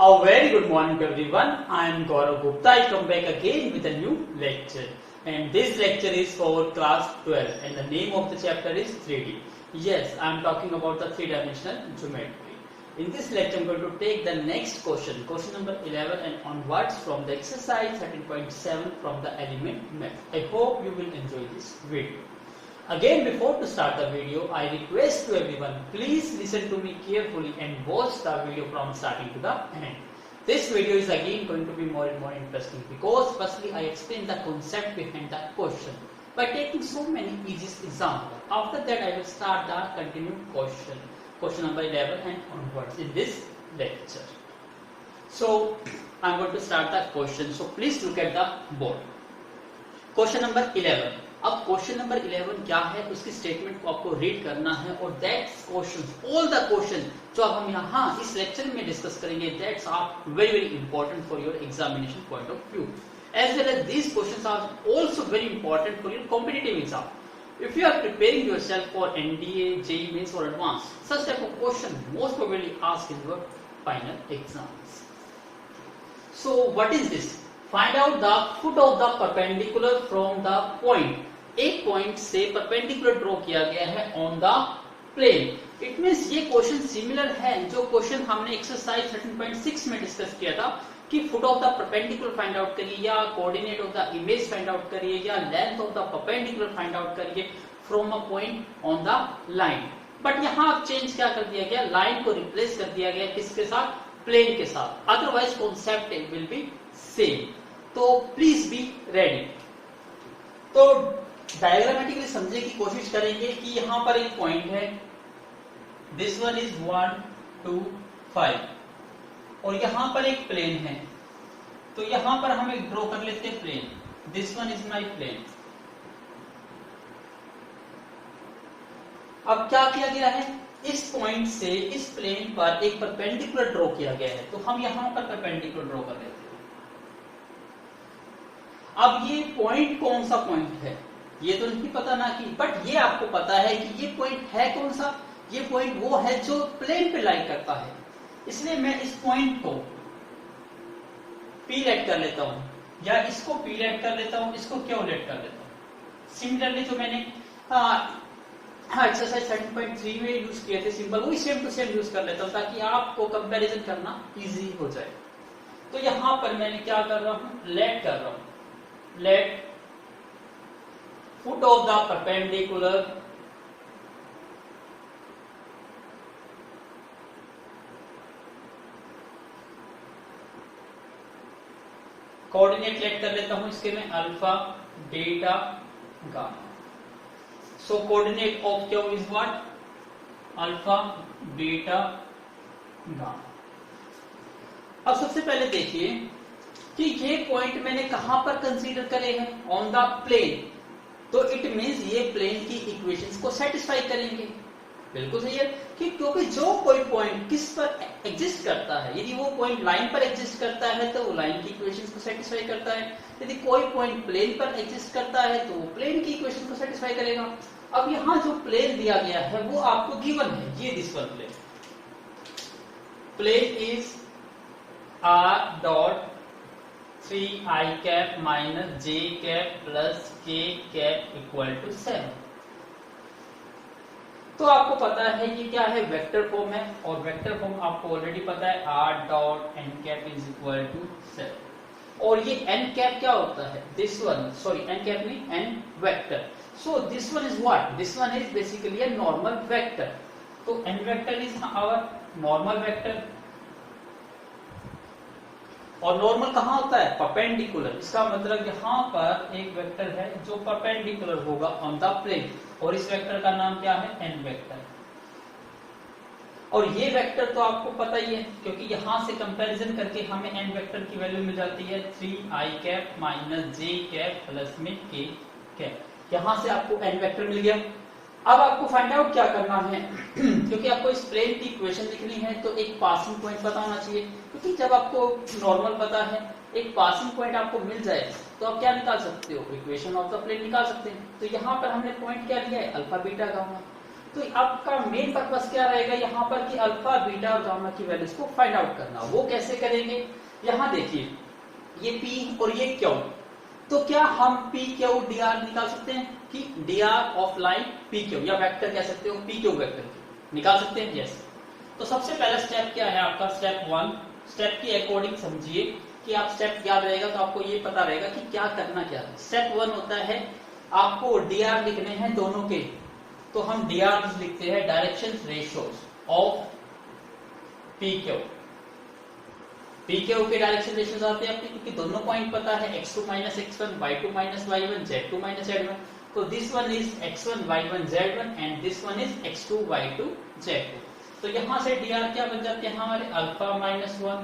A very good morning to everyone. I am Gaurav Gupta. I come back again with a new lecture. And this lecture is for class 12 and the name of the chapter is 3D. Yes, I am talking about the three-dimensional geometry. In this lecture, I am going to take the next question number 11 and onwards from the exercise 13.7 from the element map. I hope you will enjoy this video. Again, before to start the video, I request to everyone, please listen to me carefully and watch the video from starting to the end. This video is again going to be more and more interesting because firstly I explain the concept behind the question by taking so many easy examples. After that I will start the continued question number 11 and onwards in this lecture. So I am going to start the question. So please look at the board. Question number 11. अब question number 11 क्या है, उसकी statement को आपको read करना है और that's questions, all the question जो अब हम यहाँ इस लेक्चर में डिस्कस करेंगे, that's are very very important for your examination point of view, as well as these questions are also very important for your competitive exam. If you are preparing yourself for NDA, JEE Mains or advanced, such type of question most probably asked in your final exams. So what is this? Find out the foot of the perpendicular from the point. एक point से perpendicular draw किया गया है on the plane. It means ये question similar है जो question हमने exercise 13.6 में डिस्कस किया था कि foot of the perpendicular find out करिए या coordinate of the image find out करिए या length of the perpendicular find out करिए from a point on the line. But यहाँ अब चेंज क्या कर दिया गया, लाइन को रिप्लेस कर दिया गया किसके साथ, प्लेन के साथ. Otherwise concept will be same. तो प्लीज बी रेडी. तो डायग्रामेटिकली समझने की कोशिश करेंगे कि यहां पर एक पॉइंट है, दिस वन इज 1 2 5 और यहां पर एक प्लेन है. तो यहां पर हम एक ड्रॉ कर लेते हैं plane. This one is my plane. अब क्या किया गया है, इस पॉइंट से इस प्लेन पर एक परपेंडिकुलर ड्रॉ किया गया है. तो हम यहां पर परपेंडिकुलर ड्रॉ कर लेते हैं. अब ये पॉइंट कौन सा पॉइंट है ये तो नहीं पता ना कि, बट ये आपको पता है कि ये पॉइंट है कौन सा, ये पॉइंट वो है जो प्लेन पे लाई करता है. इसलिए मैं इस पॉइंट को P लेट कर लेता हूं या इसको P लेट कर लेता हूं, इसको Q लेट कर लेता हूं. सिमिलरली जो मैंने एक्सरसाइज 13.3 में यूज किए थे सिंबल, वही सेम टू सेम यूज कर लेता हूं ताकि आपको कंपैरिजन करना इजी हो जाए. तो यहां पर मैंने क्या कर रहा हूं, लेट कर रहा हूं. Let foot of the perpendicular coordinate let कर लेता हूं इसके में alpha beta gamma. So coordinate of Q is what, alpha beta gamma. अब सबसे पहले देखिए कि ये पॉइंट मैंने कहां पर कंसीडर करे हैं, ऑन द प्लेन. तो इट मींस ये प्लेन की इक्वेशंस को सेटिस्फाई करेंगे. बिल्कुल सही है कि क्योंकि जो कोई पॉइंट किस पर एग्जिस्ट करता है, यदि वो पॉइंट लाइन पर एग्जिस्ट करता है तो वो लाइन की इक्वेशंस को सेटिस्फाई करता है. यदि कोई पॉइंट प्लेन पर एग्जिस्ट करता है तो वो प्लेन की इक्वेशन को सेटिस्फाई करेगा. अब यहाँ जो प्लेन दिया गया है वो आपको गिवन है, ये this one plane. Plane is r dot 3i cap minus j cap plus k cap equal to 7. तो आपको पता है ये क्या है, वेक्टर फॉर्म है और वेक्टर फॉर्म आपको ऑलरेडी पता है r dot n cap is equal to 7. और ये n कैप क्या होता है, this one, sorry n cap नहीं n vector. So this one is what, this one is basically a normal vector. तो n vector is our normal vector. और normal कहां होता है, परपेंडिकुलर. इसका मतलब यहां पर एक वेक्टर है जो परपेंडिकुलर होगा ऑन द प्लेन और इस वेक्टर का नाम क्या है, n वेक्टर. और ये वेक्टर तो आपको पता ही है क्योंकि यहां से कंपैरिजन करके हमें n वेक्टर की वैल्यू मिल जाती है 3i cap minus j cap plus में k कैप. यहां से आपको n वेक्टर मिल गया. अब आपको फाइंड आउट क्या करना है क्योंकि आपको इस प्लेन की इक्वेशन लिखनी है तो एक पासिंग पॉइंट पता होना चाहिए. क्योंकि जब आपको नॉर्मल पता है, एक पासिंग पॉइंट आपको मिल जाए तो आप क्या निकाल सकते हो, इक्वेशन ऑफ द प्लेन निकाल सकते हैं. तो यहाँ पर हमने पॉइंट क्या लिया है, अल्फा बीटा गामा. तो आपका मेन पर्पस क्या रहेगा यहाँ पर कि अल्फा बीटा और गामा की वैल्यूज को फाइंड आउट करना। वो कैसे करेंगे, यहाँ देखिए ये P और ये Q, तो क्या हम P Q dr निकाल सकते हैं कि dr of line P Q, या वेक्टर कह सकते हो P Q वेक्टर निकाल सकते हैं। यस, तो सबसे पहला स्टेप क्या है आपका, स्टेप 1। स्टेप के अकॉर्डिंग समझिए कि आप स्टेप याद रहेगा तो आपको ये पता रहेगा कि क्या करना क्या है। स्टेप 1 होता है आपको dr लिखने हैं दोनों के, तो हम dr लिखते हैं direction ratios of P Q। P Q के डायरेक्शन रेशियोज आते हैं अपने, क्योंकि दोनों पॉइंट पता है x2 minus x1, y2 minus y1, z2 minus z1, तो this one is x1 y1 z1 and this one is x2 y2 z2। तो यहां से dr क्या बन जाते हैं हमारे, अल्फा माइनस 1,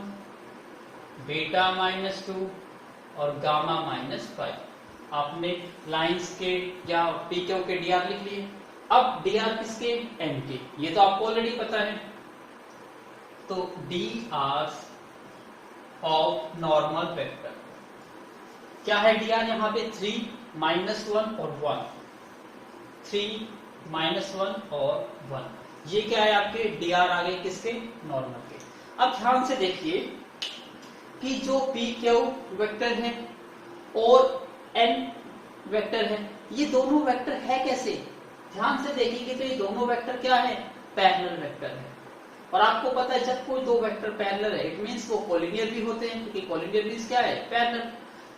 बीटा माइनस 2 और गामा माइनस 5। आपने लाइंस के या P Q के dr लिख लिए। अब dr किसके, n के, ये तो आपको ऑलरेडी पता है। तो dr ऑफ नॉर्मल वेक्टर क्या है, dr यहाँ पे 3 माइनस 1 और 1, 3 माइनस 1 और 1, ये क्या है आपके dr आ गए किसके, नॉर्मल के। अब ध्यान से देखिए कि जो P Q वेक्टर है और n वेक्टर है, ये दोनों वेक्टर है कैसे, ध्यान से देखिए तो ये दोनों वेक्टर क्या है, पैरेलल वेक्टर है। और आपको पता है जब कोई दो वेक्टर पैरेलल है इट मींस वो कोलिनियर भी होते हैं, क्योंकि कोलिनियर मींस क्या है, पैरेलल।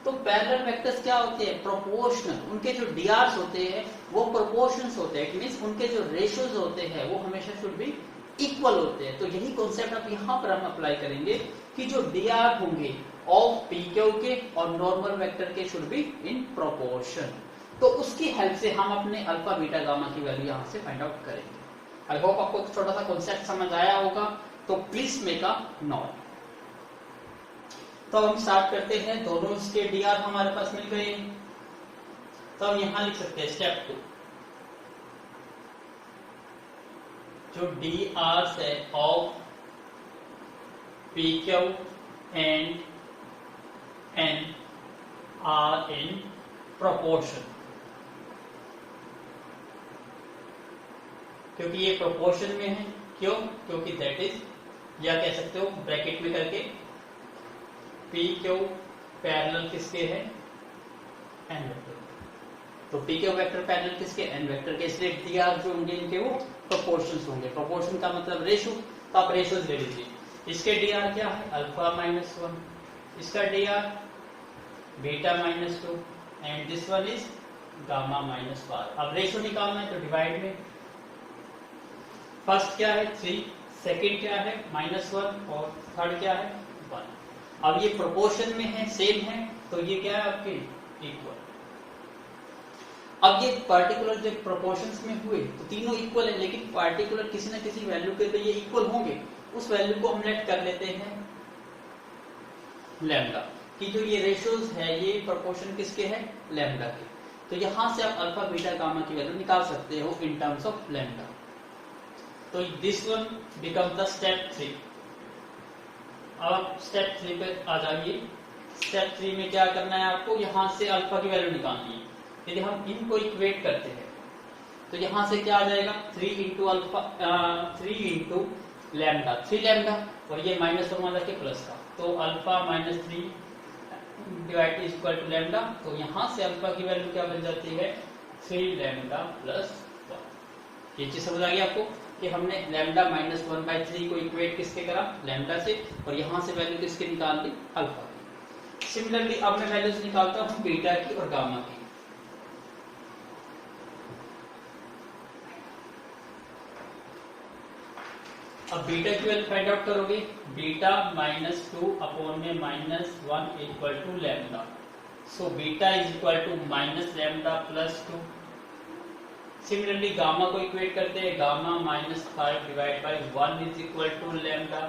तो पैरेलल वेक्टर्स क्या होते हैं, प्रोपोर्शनल। उनके जो डीआरस होते हैं वो प्रोपोर्शनस होते हैं, इट मींस उनके जो रेशियोज होते हैं वो हमेशा शुड बी इक्वल होते हैं। तो यही कॉन्सेप्ट अब यहाँ पर हम अप्लाई करेंगे कि जो dr होंगे ऑफ P Q के और नॉर्मल वेक्टर के शुड बी इन प्रोपोर्शन। तो उसकी हेल्प से हम अपने अल्फा बीटा गामा की वैल्यू यहाँ से फाइंड आउट करेंगे। आई होप आपको छोटा सा कॉन्सेप्ट समझ आया होगा, तो प्लीज मेक अ नोट। तो हम स्टार्ट करते हैं, दोनों इसके dr हमारे पास मिल गए, तो हम यहां लिख सकते हैं स्टेप 2, जो dr है of P Q and n are in proportion, क्योंकि ये प्रोपोर्शन में है। क्यों, क्योंकि दैट इज, या कह सकते हो ब्रैकेट में करके P Q पैरेलल किसके है, n वेक्टर। तो P Q वेक्टर पैरेलल किसके, n वेक्टर के, इसलिए dr जो होंगे इनके वो प्रोपोर्शंस होंगे। प्रोपोर्शन का मतलब रेशियो, तो आप रेशियो ले लीजिए। इसके dr क्या है, अल्फा माइनस 1, इसका dr beta minus 2 and this one is gamma minus 5। अब रेशियो निकालना है तो डिवाइड में, फर्स्ट क्या है 3, सेकंड क्या है -1 और थर्ड क्या है 1। अब ये प्रोपोर्शन में है, सेम है, तो ये क्या है आपके इक्वल। अब ये पर्टिकुलर जब प्रोपोर्शंस में हुए तो तीनों इक्वल है, लेकिन पर्टिकुलर किसी न किसी वैल्यू के लिए ये इक्वल होंगे। उस वैल्यू को हम लेट कर लेते हैं लैम्डा, कि जो ये रेशियोज है ये प्रोपोर्शन किसके हैं, लैम्डा के। तो यहां से आप अल्फा बीटा गामा की वैल्यू निकाल सकते हो इन टर्म्स ऑफ लैम्डा। तो this one become the step 3। अब आप स्टेप 3 पे आ जाइए। स्टेप 3 में क्या करना है आपको, यहां से अल्फा की वैल्यू निकालनी है। यदि हम इनको इक्वेट करते हैं तो यहां से क्या आ जाएगा, 3 into alpha, 3 into lambda, 3 lambda, और ये -1 वाला के प्लस का, तो alpha minus 3 divide is equal to lambda. तो यहां से अल्फा की वैल्यू क्या बन जाती है, 3 लैम्डा प्लस 1। ये चीज समझ आ गई आपको कि हमने लैम्डा -1/3 को इक्वेट किसके करा, लैम्डा से, और यहां से वैल्यू किसके निकाल दी, अल्फा की। सिमिलरली अब मैं वैल्यूज निकालता हूं बीटा की और गामा की। अब बीटा की वैल्यू फाइंड आउट करोगे, बीटा -2 अपॉन में -1 equal to lambda. So beta is equal to -lambda plus 2। Similarly gamma को इक्वेट करते हैं, gamma -5 divide by 1 is equal to lambda.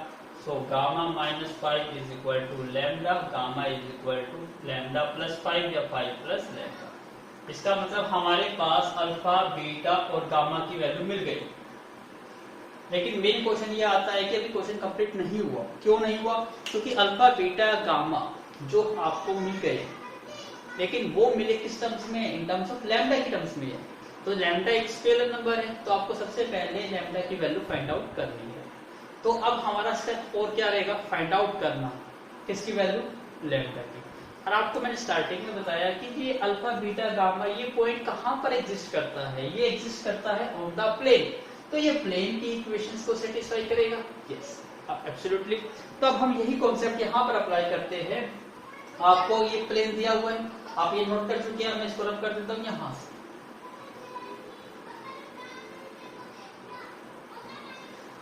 So gamma -5 is equal to lambda, gamma is equal to lambda plus 5 या 5 plus lambda. इसका मतलब हमारे पास alpha beta और gamma की वैल्यू मिल गई। लेकिन मेन क्वेश्चन ये आता है कि अभी क्वेश्चन कंप्लीट नहीं हुआ। क्यों नहीं हुआ, क्योंकि अल्फा बीटा गामा जो आपको मिल गए, लेकिन वो मिले किस टर्म्स में, इन टर्म्स ऑफ लैम्डा की टर्म्स में है। तो लैम्डा एक स्केलर नंबर है, तो आपको सबसे पहले लैम्डा की वैल्यू फाइंड आउट करनी है। तो अब हमारा स्टेप 4 क्या रहेगा, फाइंड आउट करना किसकी वैल्यू, लैम्डा की। और आपको मैंने स्टार्टिंग में बताया कि ये अल्फा बीटा गामा ये पॉइंट कहाँ पर एग्जिस्ट करता है, ये एग्जिस्ट करता है ऑन द प्लेन। तो ये प्लेन की इक्वेशंस को सेटिस्फाई करेगा, यस एब्सोल्युटली। तो अब हम यही कॉन्सेप्ट यहाँ पर अप्लाई करते हैं। आपको ये प्लेन दिया हुआ है, आप ये नोट कर चुके हैं, मैं इसको रब कर देता हूँ यहाँ से।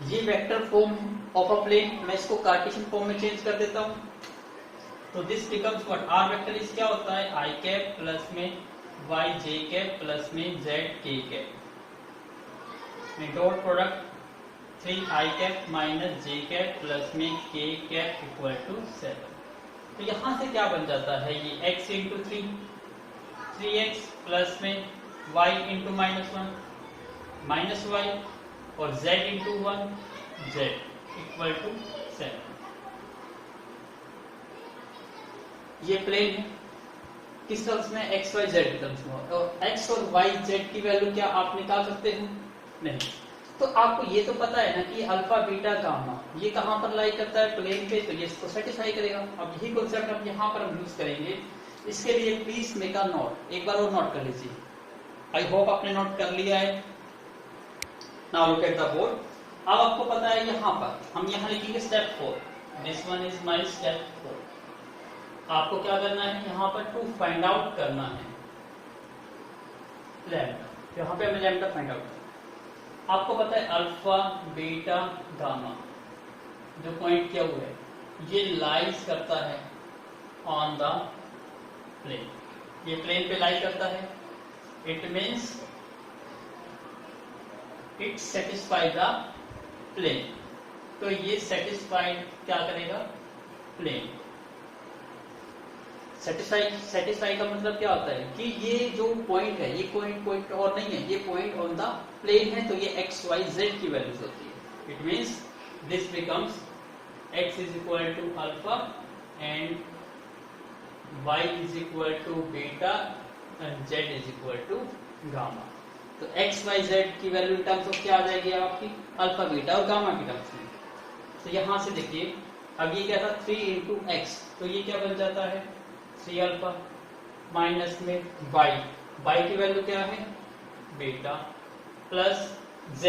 ये vector form of a plane, मैं इसको कार्टेशियन फॉर्म में चेंज कर देता हूँ। तो this becomes what, r vector is क्या होता है, आई कैप प्लस में वाई जे कैप प्लस में जेड के कैप में dot product 3 i cap minus j cap plus में के कैप इक्वल टू 7। तो यहां से क्या बन जाता है, ये x इंटू 3x प्लस में y इंटू -1 माइनस वाई और z into 1 z equal to 7। ये प्लेन है, किस टर्म्स में, एक्स वाई जेड के टर्म्स में। और एक्स और वाई जेड की वैल्यू क्या आप निकाल सकते हो, नहीं। तो आपको ये तो पता है ना कि अल्फा बीटा गामा ये कहां पर लाई करता है, प्लेन पे, तो ये इसको सेटिस्फाई करेगा। अब यही कॉन्सेप्ट हम यहाँ पर हम यूज करेंगे। इसके लिए प्लीज मेक अ नोट, एक बार और नोट कर लीजिए। आई होप आपने नोट कर लिया है। Now look at the board. अब आपको पता है यहाँ पर हम यहाँ लिखेंगे step 4, this one is my step 4। आपको क्या करना है, यहाँ पर टू फाइंड आउट करना है लैम्डा। यहाँ पे हमें लैम्डा फाइंड आउट, आपको पता है अल्फा बीटा गामा जो पॉइंट क्या हुआ है, ये लाइज करता है ऑन द प्लेन। ये प्लेन पे लाई करता है, it means it satisfy the plane. तो ये सेटिस्फाइड क्या करेगा, प्लेन। सेटिस्फाई का मतलब क्या होता है कि ये जो पॉइंट है, ये पॉइंट और नहीं है, ये पॉइंट ऑन द प्लेन है, तो ये एक्स वाई जेड की वैल्यूज होती है। It means this becomes x is equal to alpha and y is equal to beta and z is equal to gamma. तो x y z की value in terms of क्या आ जाएगी आपकी, alpha beta और gamma की terms में। तो यहां से देखिए, अब ये क्या था 3 इंटू एक्स, तो ये क्या बन जाता है 3 अल्फा माइनस में y की वैल्यू क्या है बीटा प्लस z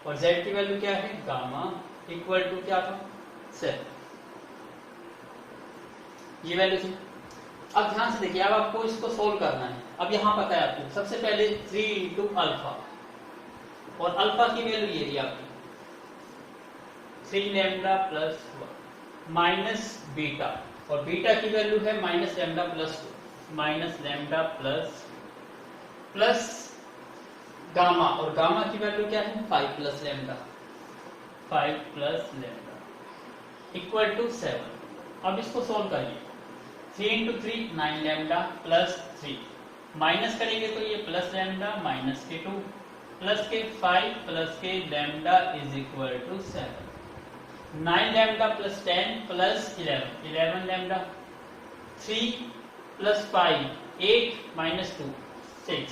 और z की वैल्यू क्या है गामा इक्वल टू क्या था 7। ये वैल्यू थी। अब ध्यान से देखिए, अब आपको इसको सोल्व करना है। अब यहां पता है आपको, सबसे पहले 3 इंटू अल्फा, और अल्फा की वैल्यू ये थी आपकी 3 लैम्डा प्लस 1 माइनस बीटा, और बीटा की वैल्यू है minus lambda plus 2 minus lambda plus gamma, और गामा की वैल्यू क्या है 5 प्लस लैम्डा इक्वल टू 7। अब इसको सोल्व करिए, 3 इंटू 3 9 लैम्डा प्लस 3 माइनस करेंगे तो ये प्लस लैम्डा माइनस के 2 प्लस के 5 plus k lambda is equal to 7। 9 lambda plus 10 plus 11 lambda 3 plus 5 8 minus 2 6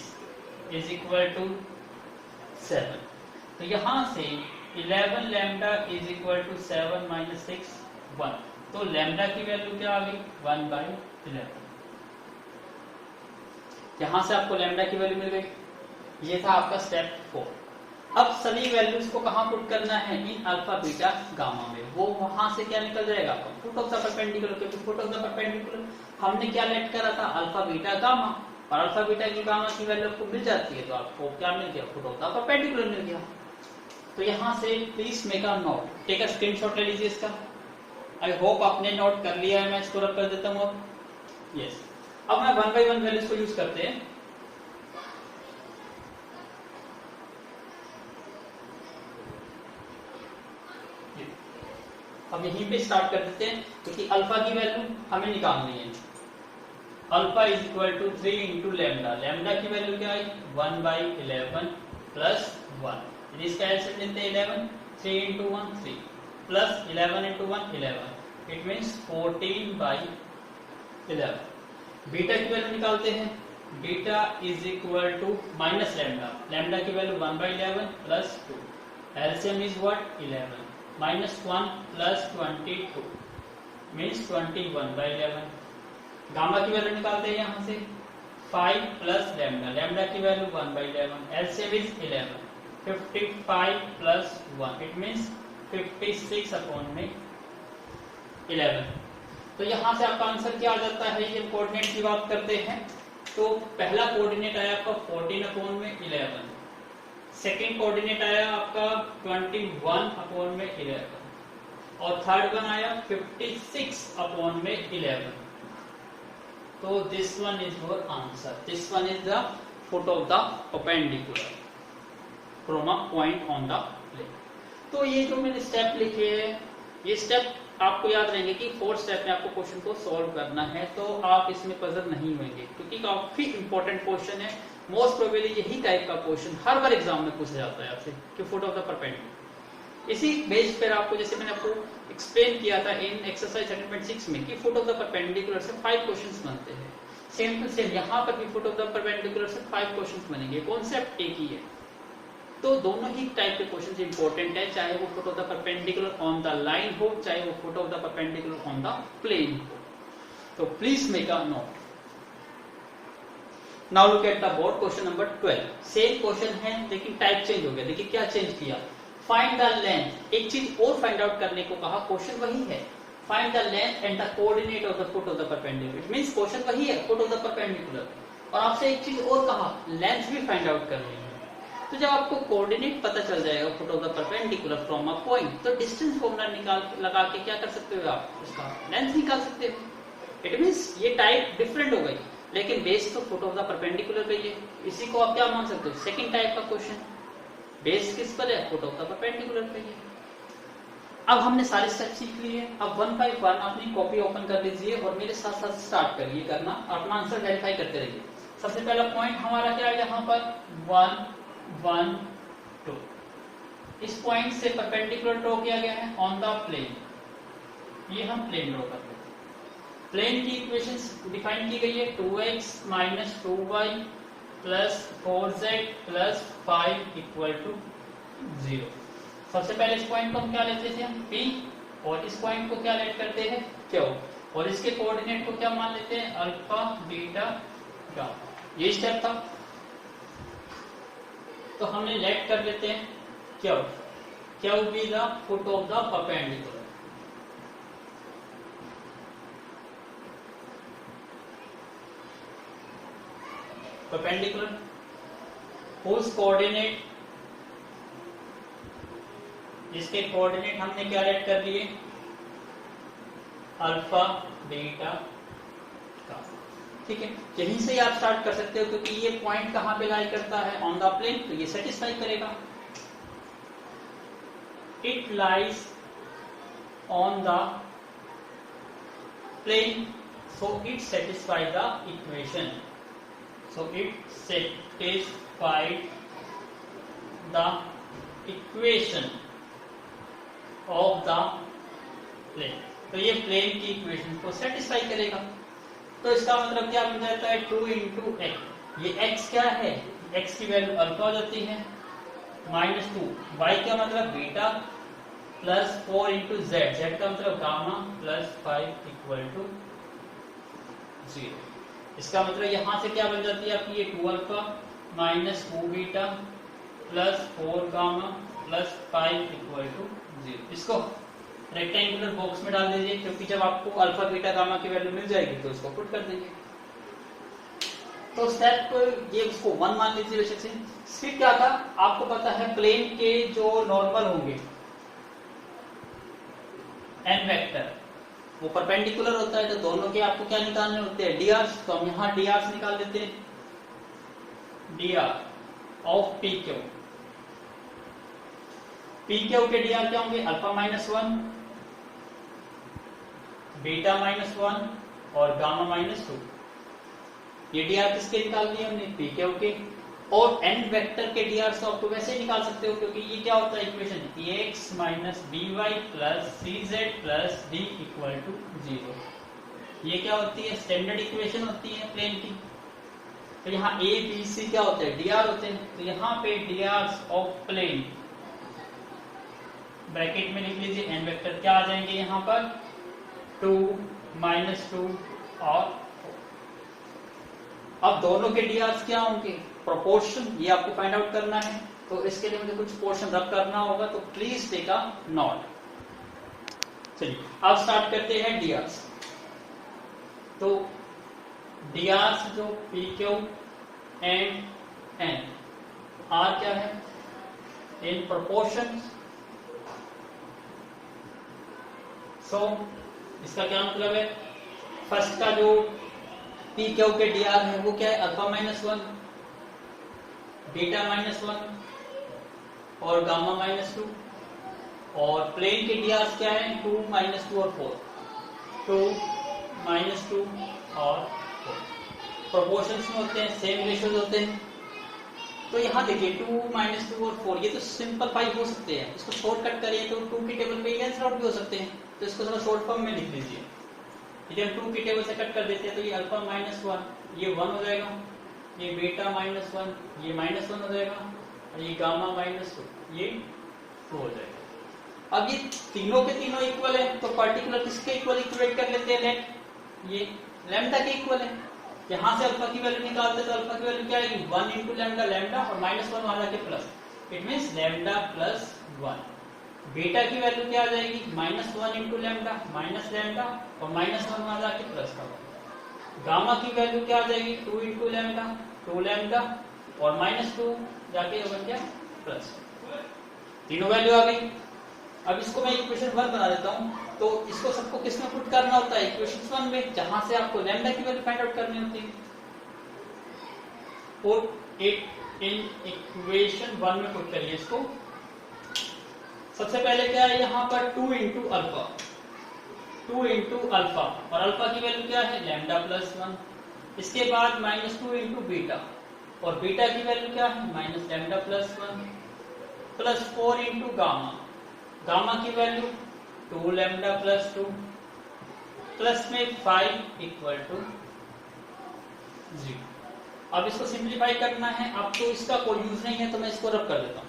is equal to 7। तो यहां से 11 lambda is equal to 7 minus 6 1। तो लैम्डा की वैल्यू क्या आ गई 1/11। यहां से आपको लैम्डा की वैल्यू मिल गई। ये था आपका स्टेप 4। अब सभी वैल्यूज को कहां पुट करना है, इन अल्फा बीटा गामा में। वो वहां से क्या निकल जाएगा, फुट ऑफ द परपेंडिकुलर। क्योंकि फुट ऑफ द परपेंडिकुलर हमने क्या लेट करा था, अल्फा बीटा गामा, और अल्फा बीटा की गामा की वैल्यू आपको मिल जाती है, तो आपको क्या मिल गया, फुट ऑफ द परपेंडिकुलर मिल गया। तो यहां से please make a note, take a screenshot ले लीजिए इसका। आई होप आपने नोट कर लिया है, मैं इसको रब कर देता हूँ अब। यस, अब मैं 1 by 1 वैल्यूज को यूज करते हैं। अब यहीं पे स्टार्ट कर देते हैं, क्योंकि अल्फा की वैल्यू हमें निकालनी है। Alpha is equal to 3 into lambda, lambda की वैल्यू क्या आई 1/11 प्लस 1। इसका एलसीएम लेते हैं 11, 3 into 1 3 plus 11 into 1 11, it means 14/11। Beta की वैल्यू निकालते हैं, beta is equal to minus lambda, lambda की value 1/11 plus 2, LCM is what 11, minus 1 plus 22 means 21/11। Gamma की वैल्यू निकालते हैं यहाँ से 5 प्लस लैम्डा, लैम्डा की value 1/11, LCM is 11, 55 plus 1 it means 56 upon में 11। तो यहाँ से आपका आंसर क्या आ जाता है, ये कोऑर्डिनेट की बात करते हैं तो पहला कोऑर्डिनेट आया आपका 14 अपॉन में 11, सेकंड कोऑर्डिनेट आया आपका 21 अपॉन में 11 और थर्ड वन आया 56 अपॉन में 11। तो this one is your answer, this one is the foot of the perpendicular from a point on the plane. तो ये जो मैंने स्टेप लिखे हैं, ये स्टेप आपको याद रहेंगे कि 4 स्टेप में आपको क्वेश्चन को सॉल्व करना है, तो आप इसमें पजल नहीं होंगे क्योंकि काफी इंपॉर्टेंट क्वेश्चन है। मोस्ट प्रोबेबली यही टाइप का क्वेश्चन हर बार एग्जाम में पूछा जाता है आपसे कि फुट ऑफ द परपेंडिकुलर। इसी बेस पर आपको, जैसे मैंने आपको एक्सप्लेन किया था इन एक्सरसाइज 13.6 में कि फुट ऑफ द परपेंडिकुलर से 5 क्वेश्चंस बनते हैं, सेम टू सेम यहाँ पर भी फुट ऑफ द परपेंडिकुलर से 5 क्वेश्चंस बनेंगे, कॉन्सेप्ट एक ही है। तो दोनों ही टाइप के क्वेश्चंस इंपॉर्टेंट है, चाहे वो foot of the perpendicular on the line हो, चाहे वो foot of the perpendicular on the plane हो। तो please make a note. Now look at the board, question number 12। Same question है लेकिन टाइप चेंज हो गया। देखिए क्या चेंज किया, फाइंड द लेंथ, एक चीज और फाइंड आउट करने को कहा, क्वेश्चन वही है, find the length and the coordinate of the foot of the perpendicular. It means question वही है, फुट ऑफ द परपेंडिकुलर, और आपसे एक चीज और कहा, लेंथ भी फाइंड आउट करनी है। तो जब आपको कोऑर्डिनेट पता चल जाएगा foot of the perpendicular from a point, तो डिस्टेंस फॉर्मूला निकाल लगा के क्या कर सकते हो आप, उसका लेंथ निकाल सकते हो। इट मींस ये टाइप डिफरेंट हो गई लेकिन बेस तो फुट ऑफ द परपेंडिकुलर पे है। इसी को आप क्या मान सकते हो, सेकंड टाइप का क्वेश्चन, बेस किस पर है, फुट ऑफ द परपेंडिकुलर पे है। अब हमने सारे स्टेप सीख लिए, अब 1 by 1 अपनी कॉपी ओपन कर लीजिए और मेरे साथ साथ स्टार्ट करिए करना, अपना आंसर वेरीफाई करते रहिए। सबसे पहला पॉइंट हमारा क्या है, यहाँ पर 1 1 2, इस पॉइंट से परपेंडिकुलर ड्रॉ किया गया है ऑन द प्लेन, ये हम प्लेन ड्रॉ कर लेते हैं। प्लेन की इक्वेशंस डिफाइन की गई है, 2x minus 2y plus 4z plus 5 equal to 0। सबसे पहले इस पॉइंट को हम क्या लेते थे, हम P, और इस पॉइंट को क्या लेट करते हैं, Q, और इसके कोऑर्डिनेट को क्या मान लेते हैं, अल्फा बीटा गामा। ये स्टेप था, तो हमने लेट कर लेते हैं Q, Q be the foot of the perpendicular. Perpendicular whose coordinate, जिसके कोऑर्डिनेट हमने क्या लेट कर लिए, अल्फा बीटा गामा। ठीक है, यहीं से आप स्टार्ट कर सकते हो क्योंकि ये पॉइंट कहां पे लाई करता है, ऑन द प्लेन, तो ये सेटिस्फाई करेगा। It lies on the plane, so it satisfy the equation, so it satisfied the equation of the plane। तो ये प्लेन की इक्वेशन को सेटिस्फाई करेगा। तो इसका मतलब क्या बन जाता है, 2 इंटू एक्स, ये x क्या है, x की वैल्यू अल्फा हो जाती है, माइनस 2, y का मतलब beta, plus 4 into Z, Z का मतलब गामा, प्लस 5 इक्वल टू 0। इसका मतलब यहां से क्या बन जाती है आपकी, ये 2 alpha minus 2 beta plus 4 gamma plus 5 equal to 0। इसको रेक्टेंगुलर बॉक्स में डाल दीजिए क्योंकि जब आपको अल्फा बीटा गामा की वैल्यू मिल जाएगी तो इसको पुट कर देंगे। तो स्टेप को ये उसको 1 मान लीजिए बेशक से। फिर क्या था, आपको पता है प्लेन के जो नॉर्मल होंगे एन वेक्टर, वो परपेंडिकुलर होता है, तो दोनों के आपको क्या निकालने होते हैं, डीआर। तो हम यहां डीआर निकाल देते हैं, DR of P Q. P Q के डीआर क्या होंगे, अल्फा माइनस 1, बीटा माइनस 1 और गामा माइनस 2। ये डीआर किसके निकाल दिए हमने, पी क्यू के। और एन वेक्टर के डीआर तो आपको वैसे ही निकाल सकते हो क्योंकि ये क्या होता है equation, x minus b y plus c z plus d equal to 0। ये क्या होती है, स्टैंडर्ड इक्वेशन होती है प्लेन की। तो यहाँ ए बी सी क्या होते हैं, dr होते हैं। तो यहाँ पे dr ऑफ प्लेन ब्रैकेट में लिख लीजिए, एन वेक्टर क्या आ जाएंगे यहाँ पर 2, -2 और 4। अब दोनों के drs क्या होंगे, प्रोपोर्शन, ये आपको फाइंड आउट करना है। तो इसके लिए मुझे कुछ पोर्शन रब करना होगा, तो प्लीज टेक अ नोट। चलिए अब स्टार्ट करते हैं drs। तो drs जो P Q and n are क्या है, इन प्रोपोर्शन। सो इसका क्या मतलब है, फर्स्ट का जो पी क्यू के dr है वो क्या है, अल्फा -1, बीटा -1 और गामा -2। और प्लेन के drs क्या है, 2, -2 और 4, 2, -2 और 4। प्रोपोर्शंस में होते हैं, सेम रेशियोज होते हैं। तो यहाँ देखिए 2, -2 और 4 ये तो सिंपलीफाई हो सकते हैं। इसको शॉर्टकट करिए तो 2 की टेबल पे कैंसिल आउट भी हो सकते हैं। तो इसको थोड़ा शॉर्ट फॉर्म में लिख लीजिए। यदि हम 2 की टेबल से कट कर देते हैं तो ये अल्फा -1 ये 1 हो जाएगा, ये बीटा -1 ये -1 हो जाएगा, और ये गामा -2 ये 2 हो जाएगा। अब ये तीनों के तीनों इक्वल है, तो पर्टिकुलर किसके इक्वल इक्वेट कर लेते हैं, लेट ये लैम्डा के इक्वल है। यहाँ से अल्फा की वैल्यू निकालते हैं तो अल्फा की वैल्यू क्या आएगी, 1 इंटू लैम्डा, लैम्डा और -1 वहां जाके plus, it means lambda +1। Beta की वैल्यू क्या आ जाएगी, -1 इंटू लैम्डा, माइनस लैम्डा और -1 वहां जाके प्लस का। गामा की वैल्यू क्या आ जाएगी, 2 इंटू लैम्डा, 2 लैम्डा और -2 जाके बन गया प्लस। तीनों वैल्यू आ गई। अब इसको मैं इक्वेशन 1 बना देता हूँ। तो इसको सबको किस में पुट करना होता है, इक्वेशन 1 में, जहां से आपको लैम्डा की वैल्यू फाइंड आउट करनी होती है। पुट इट इन इक्वेशन 1 में पुट करिए इसको। सबसे पहले क्या है यहाँ पर 2 इंटू अल्फा, 2 इंटू अल्फा, और अल्फा की वैल्यू क्या है, लैम्डा +1। इसके बाद -2 इंटू बीटा, और बीटा की वैल्यू क्या है, minus lambda +1, +4 into gamma, gamma की वैल्यू 2 लैम्डा +2, प्लस में 5 इक्वल टू 0। अब इसको सिंप्लीफाई करना है। अब तो इसका कोई यूज नहीं है तो मैं इसको रब कर देता हूं।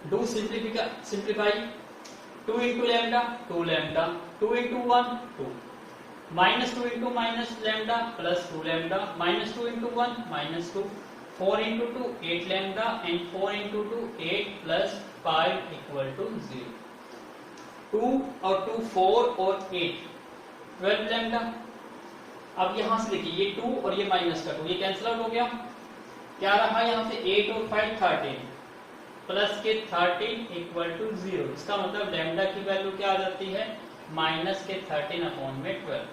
Do simplify, 2 into lambda, 2 lambda, 2 into 1 2, -2 into minus lambda +2 lambda, -2 into 1 -2, 4 into 2 8 lambda and 4 into 2 8 plus 5 equal to 0। 2 और 2 4 और 8 12 लैम्डा। अब यहां से देखिए ये 2 और ये माइनस का 2 ये कैंसिल आउट हो गया। क्या रहा यहाँ से 8 और 5 13 प्लस के 13 इक्वल टू 0। इसका मतलब लैम्डा की वैल्यू क्या आ जाती है, माइनस के 13/12।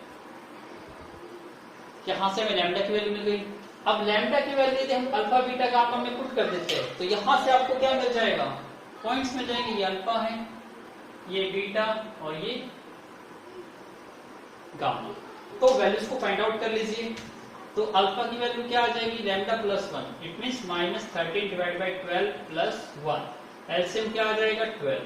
यहां से हमें लैम्डा की वैल्यू मिल गई। अब लैम्डा की वैल्यू यदि हम अल्फा बीटा गामा में पुट कर देते हैं तो यहां से आपको क्या मिल जाएगा, पॉइंट्स मिल जाएंगे। ये अल्फा है, ये बीटा और ये गामा। तो वैल्यूज को फाइंड आउट कर लीजिए। तो अल्फा की वैल्यू क्या आ जाएगी, लैम्डा +1, इट मीन्स -13/12 + 1। एलसीएम क्या आ जाएगा 12,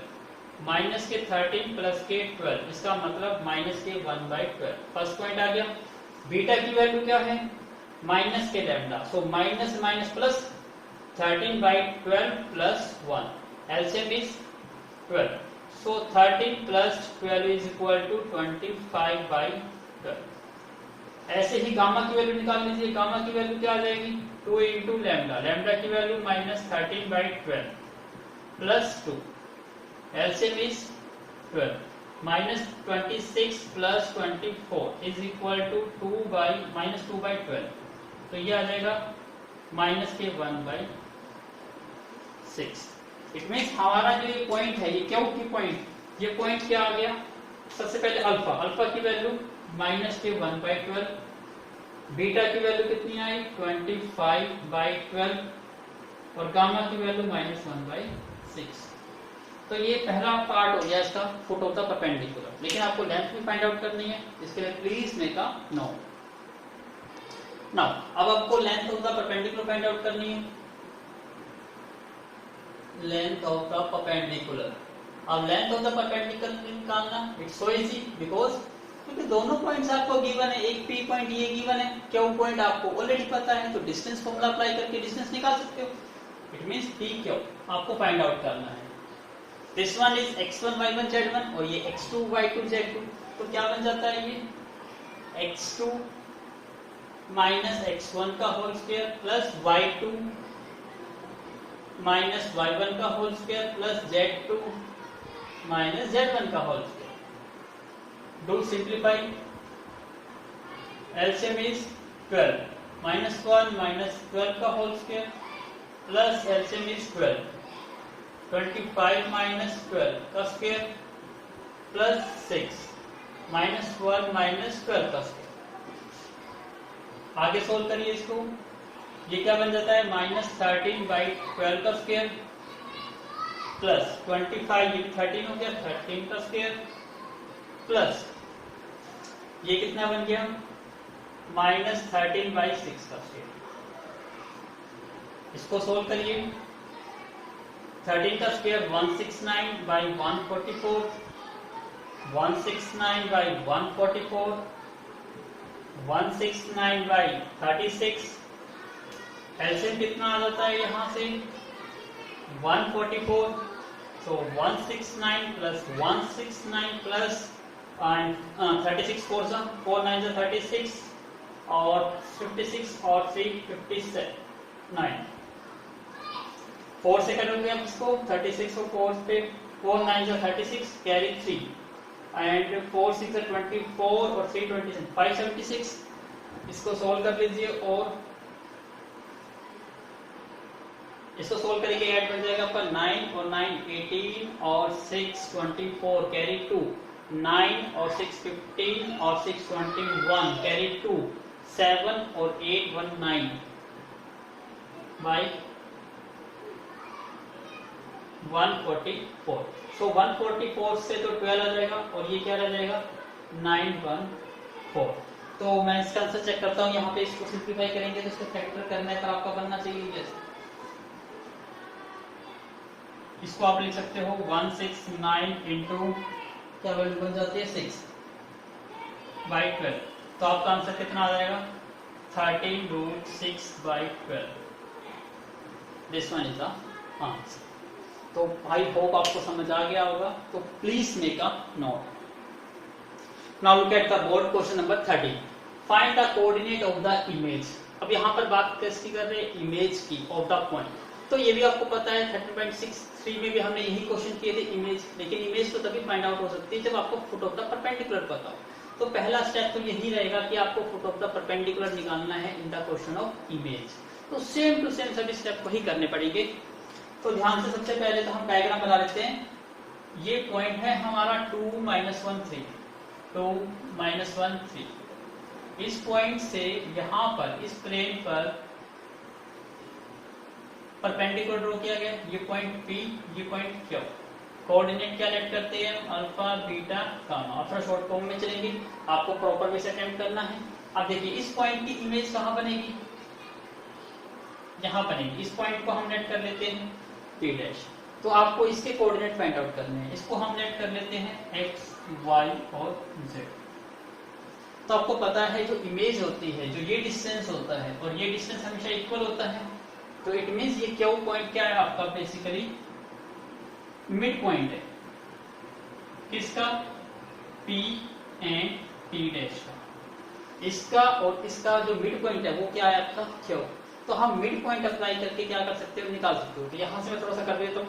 माइनस के 13 प्लस के 12, इसका मतलब माइनस के 1/12। फर्स्ट पॉइंट आ गया। बीटा की वैल्यू क्या है, माइनस के lambda, so minus minus plus 13/12 + 1, LCM is 12, so 13 + 12 is equal to 25/12। ऐसे ही गामा की वैल्यू निकाल लीजिए। गामा की वैल्यू क्या आ जाएगी, 2 इंटू लैम्डा, लैम्डा की value -13/12 + 2, LCM is 12, -26 + 24 is equal to -2/12। तो ये आ जाएगा माइनस के 1/6। इट मीन्स हमारा जो ये पॉइंट है, ये क्या की पॉइंट, ये पॉइंट क्या आ गया, सबसे पहले अल्फा, अल्फा की वैल्यू माइनस के 1/12, बीटा की वैल्यू कितनी आई 25/12 और गामा की वैल्यू -1/6। तो ये पहला पार्ट हो गया इसका, फुट ऑफ द परपेंडिकुलर। लेकिन आपको लेंथ भी फाइंड आउट करनी है, इसके लिए please make a note. Now अब आपको length of the perpendicular find out करनी है। लेंथ ऑफ द परपेंडिकुलर, अब लेंथ ऑफ द परपेंडिकुलर निकालना, इट्स सो इजी बिकॉज क्योंकि दोनों पॉइंट्स आपको गिवन है, एक पी पॉइंट ये गिवन है, क्यू पॉइंट आपको ऑलरेडी पता है, तो डिस्टेंस फॉर्मूला अप्लाई करके डिस्टेंस निकाल सकते हो। इट मींस पी क्यू आपको फाइंड आउट करना है। This one is x1 y1 z1 और ये x2 y2 z2, तो क्या बन जाता है ये x2 माइनस x1 का whole square plus y2 minus y1 का whole square plus z2 minus z1 का whole square. Do simplify, LCM is 12 minus 1 minus 12 का whole square plus LCM is 12 25 minus 12 का स्क्वायर प्लस 6 माइनस 1 माइनस 12 का square. आगे solve करिए इसको, ये क्या बन जाता है माइनस 13 बाई 12 का स्क्वायर प्लस 25, ये 13 हो गया 13 का स्क्वायर प्लस ये कितना बन गया माइनस 13 बाई 6 का स्क्वायर। इसको सोल्व करिए, 13 का square 169 by 144, 169 by 144, 169 by 36, LCM कितना आ जाता है यहाँ से 144, so 169 प्लस 169 प्लस 36 4 9 36 और 56 और 3 59, 4 से कट हो गया इसको 36 और 4 पे 4 9 36 कैरी 3 एंड 4 6 24 और 3 27 576। इसको सोल्व कर लीजिए और इसको सोल्व करेंगे ऐड बन जाएगा आपका 9 और 9 18 और 6 24 कैरी 2, 9 और 6 15 और 6 21 कैरी 2, 7 और 8 19 बाई 144। सो 144 से तो 12 आ जाएगा और ये क्या रह जाएगा 914। तो मैं इसका आंसर चेक करता हूँ, यहाँ पे इसको सिंप्लीफाई करेंगे तो इसको फैक्टर करने पर आपका बनना चाहिए जैसे इसको आप लिख सकते हो 169 इंटू क्या वैल्यू बन जाती है 6 बाई 12, तो आपका आंसर कितना आ जाएगा 13√6 by 12। This one is the answer. तो आई होप आपको समझ आ गया होगा, तो please make a note. Now look at the board question number 13, find the coordinate of the image. अब यहाँ पर बात किसकी कर रहे हैं इमेज की, ऑफ द पॉइंट। तो ये भी आपको पता है 13.63 में भी हमने यही क्वेश्चन किए थे इमेज, लेकिन इमेज तो तभी फाइंड आउट हो सकती है जब आपको फुट ऑफ द परपेंडिकुलर पता हो। तो पहला स्टेप तो यही रहेगा कि आपको फुट ऑफ द परपेंडिकुलर निकालना है in the question of image. तो सेम टू सेम सभी स्टेप वही करने पड़ेंगे। तो ध्यान से सबसे पहले तो हम डायग्राम बना लेते हैं। ये पॉइंट है हमारा 2 -1 3, 2 -1 3। इस पॉइंट से यहाँ पर इस प्लेन पर परपेंडिकुलर ड्रॉ किया गया, ये पॉइंट P, ये पॉइंट Q। कोऑर्डिनेट क्या लेट करते हैं हम अल्फा बीटा गामा, और थोड़ा शॉर्ट फॉर्म में चलेंगे, आपको प्रॉपर वे से अटेम्प्ट करना है। अब देखिए इस पॉइंट की इमेज कहाँ बनेगी, यहाँ बनेगी। इस पॉइंट को हम लेट कर लेते हैं P', तो आपको इसके कोऑर्डिनेट फाइंड आउट करने हैं। इसको हम लेट कर लेते हैं x, y और z। तो आपको पता है जो इमेज होती है, जो ये डिस्टेंस होता है और ये डिस्टेंस हमेशा इक्वल होता है, तो इट मींस ये क्यू पॉइंट क्या है आपका बेसिकली मिड पॉइंट है किसका P एंड P' का। इसका और इसका जो मिड पॉइंट है वो क्या है आपका Q। तो हम मिड पॉइंट अप्लाई करके क्या कर सकते हो निकाल सकते हो। तो यहाँ से मैं थोड़ा सा कर देता हूँ,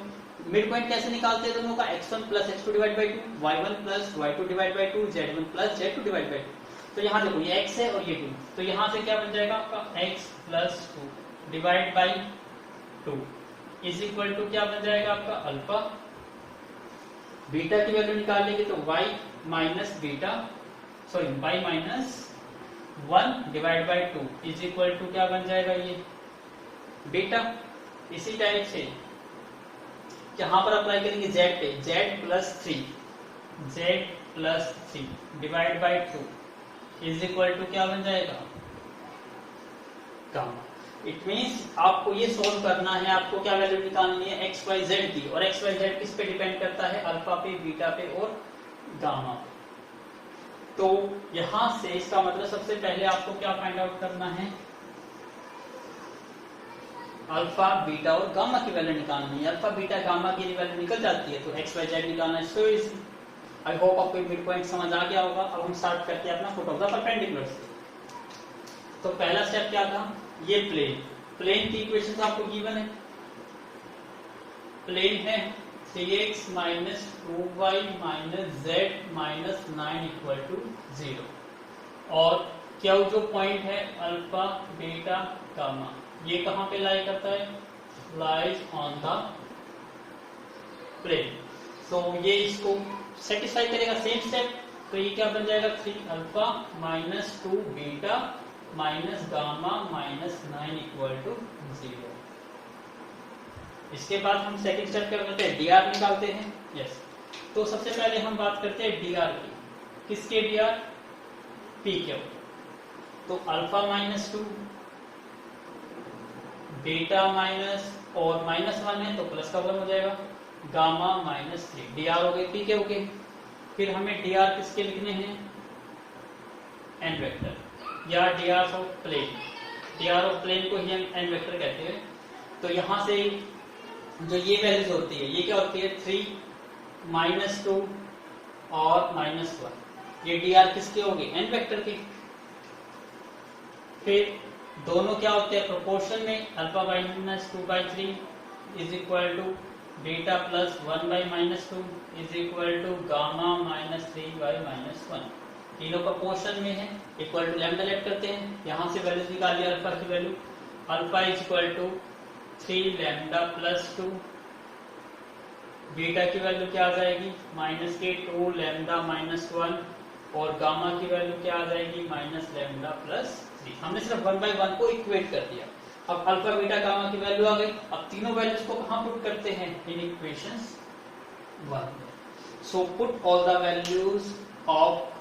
मिड पॉइंट कैसे निकालते हैं दोनों का, x1 plus x2 divide by 2, y1 plus y2 divide by 2, z1 plus z2 divide by 2। तो यहाँ देखो ये x है और ये 2, तो यहाँ से क्या बन जाएगा आपका x plus 2 divide by 2 is equal to क्या बन जाएगा आपका अल्फा। बीटा की वैल्यू निकाल लेंगे तो y minus beta sorry y minus 1 divide by 2 is equal to क्या बन जाएगा ये बीटा। इसी टाइप से यहाँ पर अप्लाई करेंगे z पे, z plus 3 divide by 2 is equal to क्या बन जाएगा गामा। इट मीन्स आपको ये सोल्व करना है, आपको क्या वैल्यू निकालनी है एक्स वाई जेड की, और एक्स वाई जेड किस पे डिपेंड करता है, अल्फा पे, बीटा पे और गामा पे। तो यहां से इसका मतलब सबसे पहले आपको क्या फाइंड आउट करना है, अल्फा बीटा और गामा की वैल्यू निकालनी है। अल्फा बीटा गामा की वैल्यू निकल जाती है तो एक्स वाई जेड निकालना है सो इजी। आई होप आपको मिड पॉइंट समझ आ गया होगा। अब हम स्टार्ट करते हैं अपना फुट ऑफ द परपेंडिकुलर से। तो पहला स्टेप क्या था, ये प्लेन की इक्वेशन आपको गिवन है, प्लेन है 3x minus 2y minus z minus 9 equal to 0, और क्या जो पॉइंट है अल्फा बीटा गामा, ये कहां पे लाई करता है, लाइज ऑन द प्लेन। सो ये इसको सेटिस्फाई करेगा, सेम स्टेप। तो ये क्या बन जाएगा, 3 alpha minus 2 beta minus gamma minus 9 equal to 0। इसके बाद हम सेकंड स्टेप क्या करते हैं, डीआर निकालते हैं। यस, तो सबसे पहले हम बात करते हैं डीआर की। किसके डीआर, पी के। तो अल्फा माइनस 2 बीटा माइनस और माइनस 1 है तो प्लस का 1 हो जाएगा, गामा माइनस 3 डीआर हो गए, पी के हो गए। फिर हमें डीआर किसके लिखने हैं, एन वेक्टर या DR of plane. DR of plane को ही हम एन वेक्टर कहते हैं। तो यहां से जो ये वैल्यूज होती है, ये क्या होती है, 3 माइनस 2 और माइनस 1, ये डीआर किसके होंगे, एन वेक्टर के। फिर दोनों क्या होते हैं प्रोपोर्शन में, alpha minus 2/3 is equal to beta plus 1/-2 is equal to gamma minus 3/-1। तीनों प्रोपोर्शन में है, इक्वल टू लैम्डा लेट करते हैं। यहां से वैल्यूज निकाल लिया अल्फा की value, alpha is equal to 3 lambda plus 2, beta की वैल्यू क्या आ जाएगी, माइनस के 2 लैम्डा माइनस 1, और गामा की वैल्यू क्या आ जाएगी, माइनस लैम्डा प्लस 3। हमने सिर्फ 1/1 को इक्वेट कर दिया। अब अल्फा बीटा गामा की वैल्यू आ गई। अब तीनों वैल्यूज को कहां पुट करते हैं, in equations 1। So put all the values of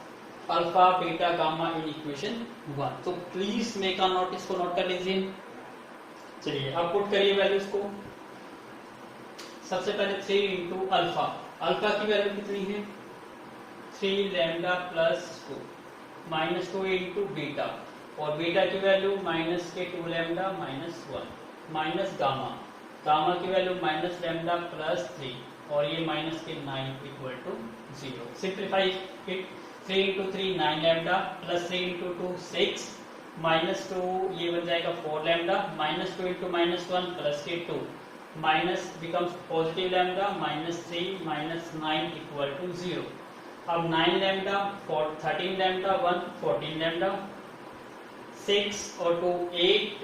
alpha beta gamma in equation 1। तो प्लीज मेक अ नोट, इसको नोट कर लीजिए। चलिए अब पुट करिए वैल्यूज को। सबसे पहले 3 इंटू अल्फा, अल्फा की वैल्यू कितनी है, 3 lambda plus 2, minus 2 into beta, और बीटा की वैल्यू माइनस के 2 lambda minus 1, minus gamma, gamma की वैल्यू माइनस लैम्डा प्लस 3, और ये माइनस के 9 equal to 0। Simplify it, 3 into 3 9 lambda plus 3 into 2 6, minus 2 ये बन जाएगा 4 lambda, minus 2 into minus 1 plus के 2, minus becomes positive lambda, minus 3 minus 9 equal to 0। अब 9 lambda 13 lambda 1 14 lambda, 6 और 2 8,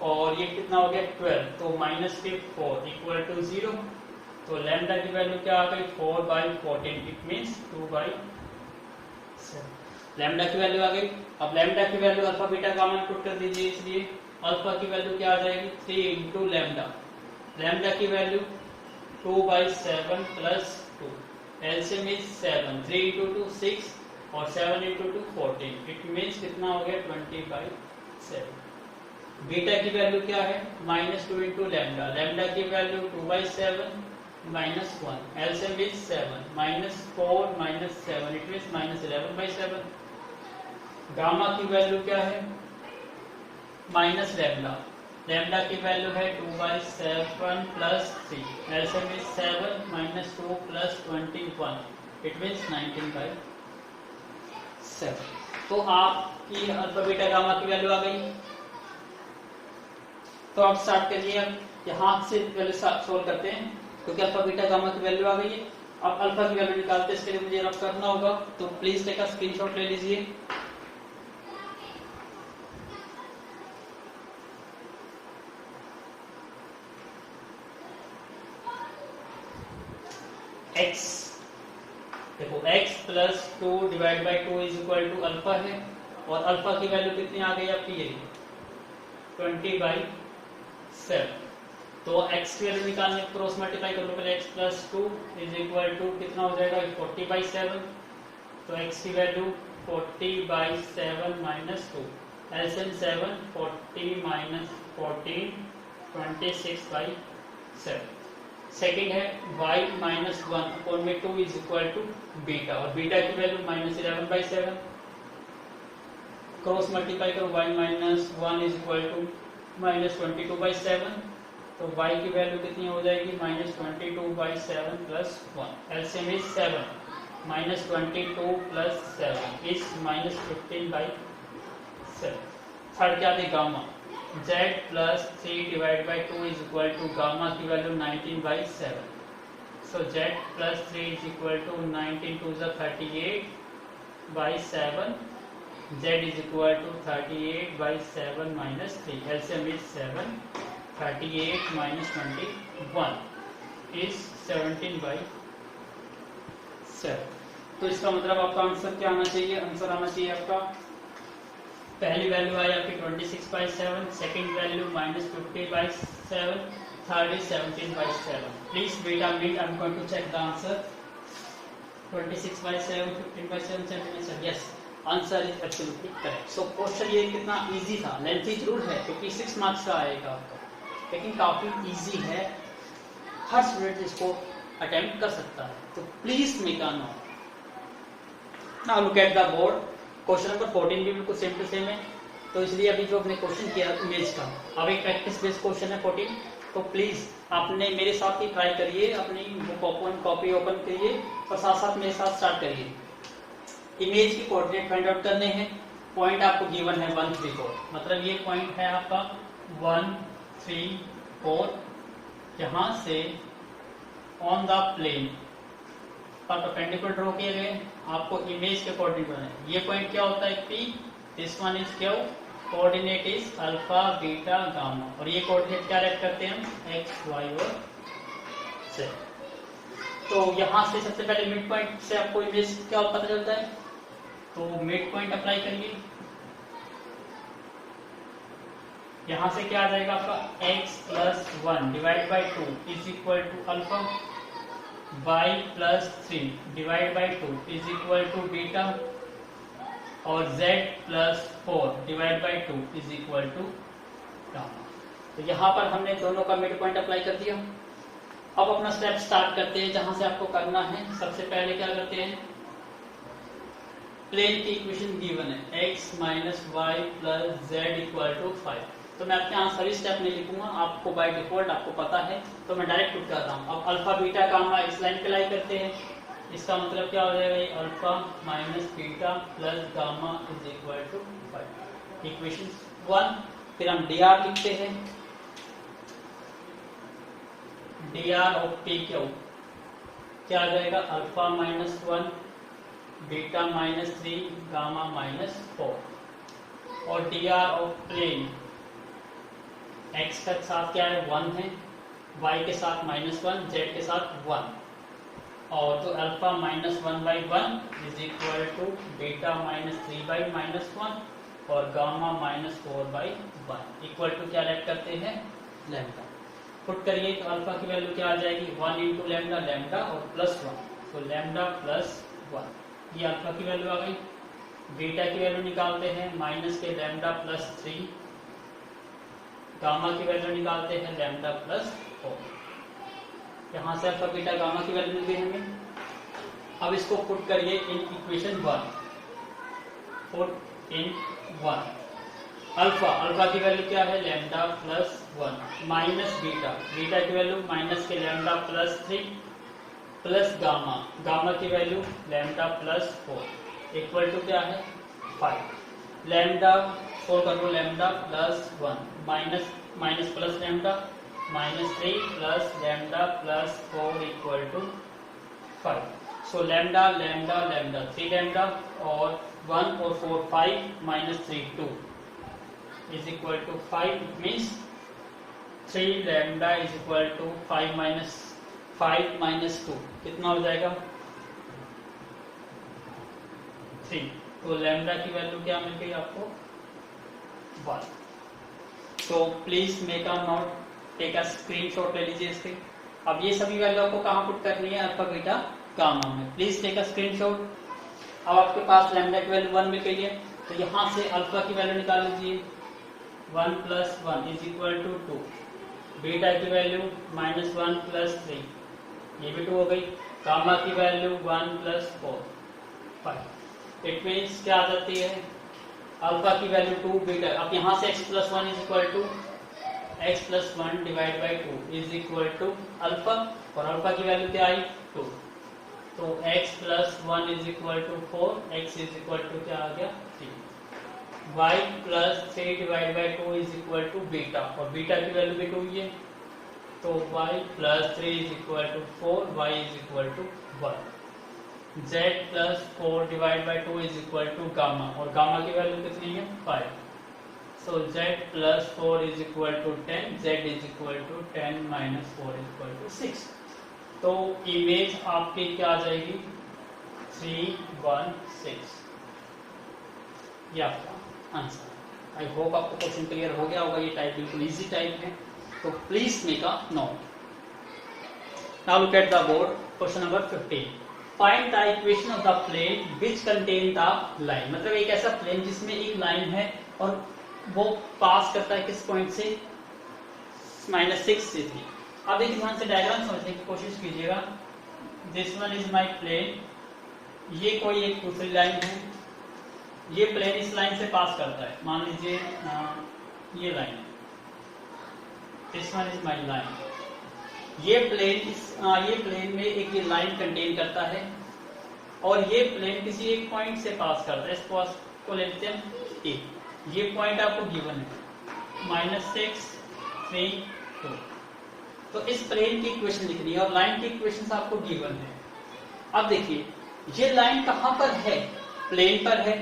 और ये कितना हो गया 12, तो माइनस के 4 इक्वल टू 0। तो लैम्डा की वैल्यू क्या आ गई, 4/14, इट मीन्स 2/7। लैम्डा की वैल्यू आ गई। अब लैम्डा की value alpha beta gamma put कर दीजिए, इसलिए अल्फा की वैल्यू क्या आ जाएगी, 3 इंटू लैम्डा, लैम्डा की value 2/7 plus 2, LCM is 7, 3 into 2 6, और 7 इंटू 2 14, इट मीन्स कितना हो गया 20/7। बीटा की वैल्यू क्या है, माइनस 2 इंटू लैम्डा, लैम्डा की value 2/7 minus 1, LCM is 7, minus 4 minus 7, it means minus 11/7। Gamma की वैल्यू क्या है, माइनस लैम्डा, लैम्डा की वैल्यू है 2/7 plus 3, LCM is 7 minus 2 plus 21, it means 19/7। तो आपकी अल्फा बीटा गामा की वैल्यू आ गई। तो आप स्टार्ट करिए, अब यहां से वैल्यू सोल्व करते हैं, क्योंकि अल्फा बीटा गामा की वैल्यू आ गई है। अब अल्फा की वैल्यू निकालते हैं, इसके लिए मुझे रफ करना होगा, तो प्लीज टेक अ स्क्रीनशॉट ले लीजिए। x, देखो x plus 2 divide by 2 is equal to alpha है, और अल्फा की वैल्यू कितनी आ गई आपकी, ये 20/7। तो x की वैल्यू निकालने क्रॉस मल्टीप्लाई कर लो पहले, x plus 2 is equal to कितना हो जाएगा 40/7, तो x की वैल्यू 40/7 माइनस 2, LCM 7, 40 minus 14, 26/7. सेकेंड है y माइनस 1 अपॉन में 2 इज इक्वल टू बीटा, और बीटा की वैल्यू -11/7। क्रॉस मल्टीप्लाई करो, y minus 1 is equal to -22/7, तो y की वैल्यू कितनी हो जाएगी -22/7 plus 1। LCM is 7, -22 plus 7 is -15/7। Third क्या दे gamma, z plus 3 divide by 2 is equal to gamma की value 19/7। So z plus 3 is equal to 19 2 38/7, z is equal to 38/7 minus 3। LCM is 7, 38 minus 21 is 17/7। तो इसका मतलब आपका answer क्या आना चाहिए? आंसर आना चाहिए आपका पहली वैल्यू आई आपकी 26/7, second value -50/7, third is 17/7। Please wait a minute, I am going to check the answer. 26/7, 15/7, 17/7, yes, answer is absolutely correct. So question ये कितना इजी था, लेंथी जरूर है क्योंकि 6 मार्क्स का आएगा आपका, लेकिन काफी इजी है, हर स्टूडेंट इसको अटेम्प्ट कर सकता है। तो please make a note. Now look at the board. Question number 14 भी बिल्कुल सेम टू सेम है, तो इसलिए अभी जो हमने क्वेश्चन किया इमेज का, अब एक प्रैक्टिस बेस्ड क्वेश्चन है 14। तो प्लीज आपने मेरे साथ ही ट्राई करिए, अपनी बुक कॉपी ओपन करिए और साथ साथ मेरे साथ स्टार्ट करिए। इमेज की कोऑर्डिनेट फाइंड आउट करने हैं। पॉइंट आपको गिवन है 1 3 4, मतलब ये पॉइंट है आपका 1 3 4। यहां से ऑन द प्लेन पर परपेंडिकुलर ड्रॉ किए गए, आपको इमेज के कोऑर्डिनेट बनाए। ये पॉइंट क्या होता है P, this one is Q, coordinate is alpha beta gamma, और ये कोऑर्डिनेट क्या रेट करते हैं हम x y और z। तो यहां से सबसे पहले मिड पॉइंट से आपको इमेज क्या पता चलता है, तो मिड पॉइंट अप्लाई करिए। यहां से क्या आ जाएगा आपका x plus 1 divide by 2 is equal to alpha, y plus 3 divide by 2 is equal to beta, और z plus 4 divide by 2 is equal to gamma. तो यहाँ पर हमने दोनों का मिड पॉइंट अप्लाई कर दिया। अब अपना स्टेप स्टार्ट करते हैं, जहां से आपको करना है सबसे पहले क्या करते हैं, प्लेन की इक्वेशन गिवन है x minus Y plus Z equal to 5। तो मैं आपके यहाँ सभी स्टेप नहीं लिखूंगा, आपको बाय डिफॉल्ट आपको पता है, तो मैं डायरेक्ट पुट कर रहा हूँ। अब अल्फा बीटा गामा इस लाइन पे लाई करते हैं, इसका मतलब क्या हो जाएगा, ये alpha minus beta plus gamma is equal to 5, equation 1। फिर हम डी आर लिखते हैं, D R of P Q क्या आ जाएगा, alpha minus 1 beta minus 3 gamma minus 4, और D R of plane x के साथ क्या है 1 है, y के साथ -1, z के साथ 1, और तो alpha -1/1 is equal to beta -3/-1 और गामा -4/1 इक्वल टू क्या लेट करते हैं लैम्डा। पुट करिए तो अल्फा की वैल्यू क्या आ जाएगी 1 इंटू लैम्डा, लैम्डा और +1, तो लैम्डा +1, ये अल्फा की वैल्यू आ गई। बीटा की वैल्यू निकालते हैं माइनस के लैम्डा +3, गामा की वैल्यू निकालते हैं लैम्डा +4। यहां से अल्फा बीटा गामा की वैल्यू मिल गई हमें। अब इसको पुट करिए in equation 1, put in 1। Alpha की वैल्यू क्या है लैम्डा +1 माइनस बीटा, बीटा की वैल्यू माइनस के लैम्डा +3 प्लस गामा की वैल्यू लैम्डा +4 इक्वल टू क्या है 5। लैम्डा 4 कर लो, lambda +1 minus plus lambda -3 plus lambda +4 equal to 5। So lambda 3 lambda और 1 और 4 5 -3 2 is equal to 5, means 3 lambda is equal to 5 minus 2 कितना हो जाएगा 3। तो लैम्डा की वैल्यू क्या मिल गई आपको 1। तो please make a note, take a screenshot ले लीजिए इसके। अब ये सभी वैल्यू आपको कहाँ पुट करनी है अल्फा बीटा गामा में, प्लीज टेक अ स्क्रीनशॉट। अब आपके पास लैम्डा की वैल्यू 1 मिल गई है, तो यहाँ से अल्फा की वैल्यू निकाल लीजिए, 1 + 1 = 2, बीटा की वैल्यू -1 + 3, ये भी 2 हो गई, गामा की वैल्यू 1 + 4 5। इट मीन्स क्या आ जाती है, अल्फा की वैल्यू 2, बीटा, अब यहाँ से x + 1 = x + 1 / 2 = अल्फा, और अल्फा की वैल्यू क्या आई 2, तो x + 1 = 4, x क्या आ गया 3, y + 3 / 2 = बीटा, और बीटा की वैल्यू भी 2 ही है, तो y + 3 = 4, y = 1, z + 4 / 2 = गामा, और गामा की वैल्यू कितनी है 5, सो z + 4 = 10, z = 10 - 4 = 6, तो इमेज आपकी क्या आ जाएगी 316, ये आपका आंसर। आई होप आपको क्वेश्चन क्लियर हो गया होगा, ये टाइप बिल्कुल इजी टाइप है, तो please make a note. Now look at the board, question number 15, find the equation of the plane which contain the line, मतलब एक ऐसा प्लेन जिसमें एक लाइन है और वो पास करता है किस पॉइंट से, -6 से 3। अब देखिए ध्यान से डायग्राम समझने की कोशिश कीजिएगा, this one is my plane, ये कोई एक दूसरी लाइन है, ये प्लेन इस लाइन से पास करता है, मान लीजिए ये line, this one is my line, ये प्लेन में एक ये लाइन कंटेन करता है, और ये प्लेन किसी एक पॉइंट से पास करता है, इस पॉइंट को लेते हैं ए, ये पॉइंट आपको गिवन है -6 3 2, तो इस प्लेन की इक्वेशन लिखनी है और लाइन की इक्वेशन आपको गिवन है। अब देखिए ये लाइन कहां पर है, प्लेन पर है,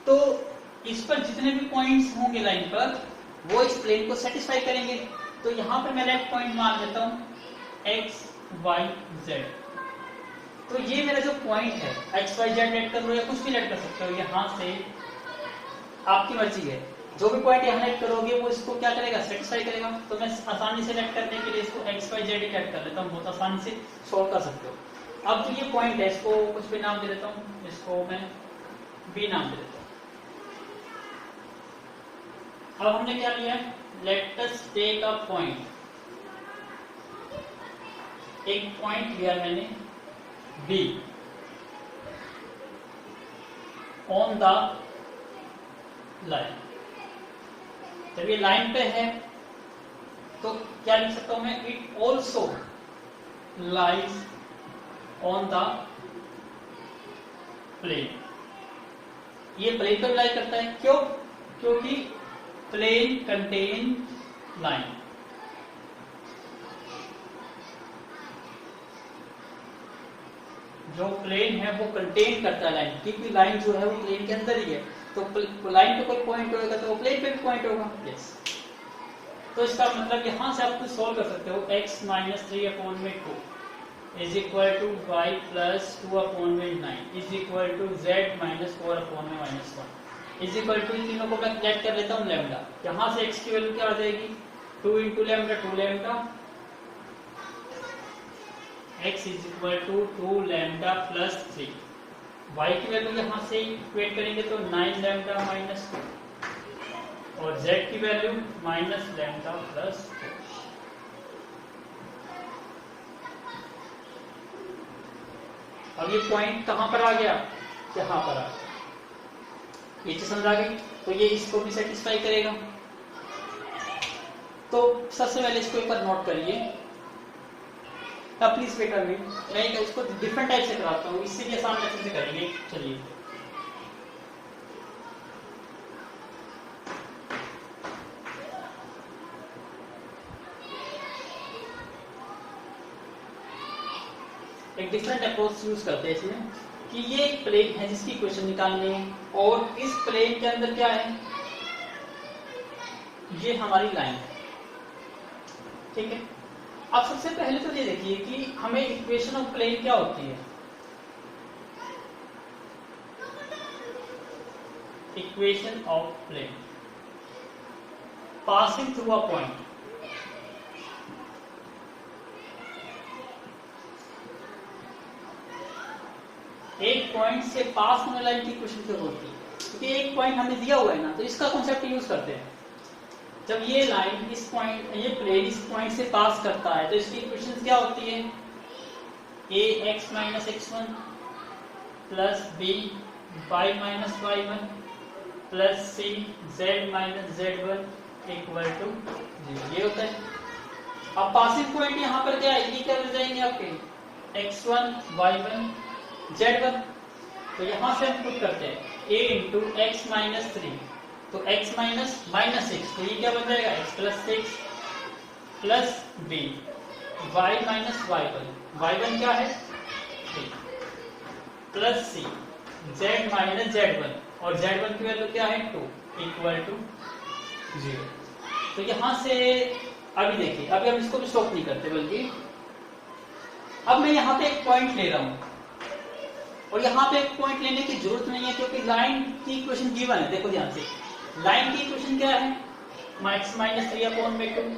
तो इस पर जितने भी पॉइंट्स होंगे लाइन पर वो इस प्लेन को सेटिस्फाई करेंगे, तो यहां पर मैं लेफ्ट पॉइंट मान लेता हूं x y z, तो ये मेरा जो पॉइंट है x y z लेट कर लो या कुछ भी लेट कर सकते हो, यहां से आपकी मर्जी है, जो भी पॉइंट यहाँ लेट करोगे वो इसको क्या करेगा सेटिस्फाई करेगा, तो मैं आसानी से लेट करने के लिए इसको x y z लेट कर लेता हूँ, बहुत आसानी से सॉल्व कर सकते हो। अब जो ये पॉइंट है इसको कुछ भी नाम दे देता हूँ, इसको मैं b नाम दे देता हूँ। अब हमने क्या लिया है, let us take a point, एक पॉइंट लिया मैंने B ऑन द लाइन, जब ये लाइन पे है तो क्या लिख सकता हूं मैं, it also lies on the plane, ये प्लेन पर लाई करता है, क्यों, क्योंकि प्लेन कंटेन लाइन, जो प्लेन है वो कंटेन करता है लाइन, क्योंकि लाइन जो है वो प्लेन के अंदर ही है, तो लाइन पे कोई पॉइंट होगा तो वो प्लेन पे भी पॉइंट होगा, यस। तो इसका मतलब यहां से आप कुछ सॉल्व कर सकते हो, x - 3/2 is equal to y plus 2/9 is equal to z minus 4/1 is equal to, इन तीनों को मैं लेट कर लेता हूँ लैम्डा, यहाँ से x की वैल्यू क्या आ जाएगी 2 × lambda 2 lambda, x is equal to 2 lambda plus 3, y की वैल्यू यहाँ से इक्वेट करेंगे तो 9 लैम्डा माइनस 2, और z की वैल्यू माइनस लैम्डा प्लस 4। अब ये पॉइंट कहां पर आ गया, यहाँ पर आ गया, ये चीज समझ आ गई, तो ये इसको भी सेटिस्फाई करेगा। तो सबसे पहले इसको एक बार नोट करिए, प्लीज वेट अ मिनट, मैं इसको डिफरेंट टाइप से कराता हूँ, इससे भी आसान मेथड से करेंगे। चलिए एक डिफरेंट अप्रोच यूज करते हैं इसमें, कि ये एक प्लेन है जिसकी इक्वेशन निकालनी है, और इस प्लेन के अंदर क्या है, ये हमारी लाइन है, ठीक है। अब सबसे पहले तो ये देखिए कि हमें इक्वेशन ऑफ प्लेन क्या होती है, equation of plane passing through a point, एक पॉइंट से पास होने लाइन की इक्वेशन क्या होती है, क्योंकि एक पॉइंट हमें दिया हुआ है ना, तो इसका कॉन्सेप्ट यूज करते हैं। जब ये लाइन इस पॉइंट, ये प्लेन इस पॉइंट से पास करता है तो इसकी इक्वेशन क्या होती है, ax minus x1 plus b y minus y1 plus c z minus z1 equal to 0। ये होता है। अब पासिंग पॉइंट यहाँ पर क्या है, ये क्या बन जाएंगे आपके x1 y1 z1। तो यहां से हम पुट करते हैं a इंटू एक्स माइनस 3, तो x माइनस माइनस 6, तो ये क्या बन जाएगा x plus 6 plus b y minus y1 क्या है 3 plus c z minus z1, और z1 की वैल्यू क्या है 2 इक्वल टू 0। तो यहां से अभी देखिए, अभी हम इसको भी स्टॉप नहीं करते, बल्कि अब मैं यहाँ पे एक पॉइंट ले रहा हूं, और यहाँ पे एक पॉइंट लेने की जरूरत नहीं है क्योंकि लाइन की इक्वेशन गिवन है। देखो ध्यान से, लाइन की इक्वेशन क्या है, x minus 3/2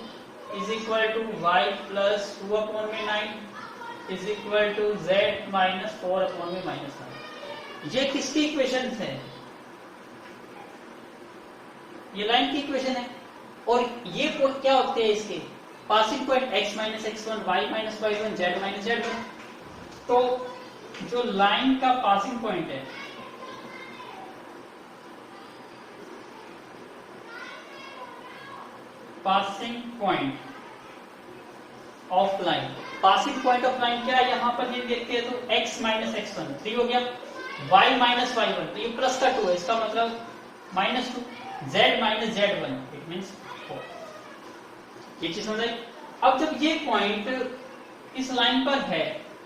is equal to y plus 2/9 is equal to z minus 4/9। ये किसकी इक्वेशन है, ये लाइन की इक्वेशन है। और ये पॉइंट क्या होते हैं इसके passing point x minus x1 y minus y1 z minus z1। तो जो लाइन का पासिंग पॉइंट है, passing point of line, passing point of line क्या है, यहां पर ये देखते हैं तो x माइनस x1 3 हो गया, y माइनस y1 तो ये प्लस का 2 है, इसका मतलब minus 2, z minus z1 it means 4। ये चीज समझ आई। अब जब ये पॉइंट इस लाइन पर है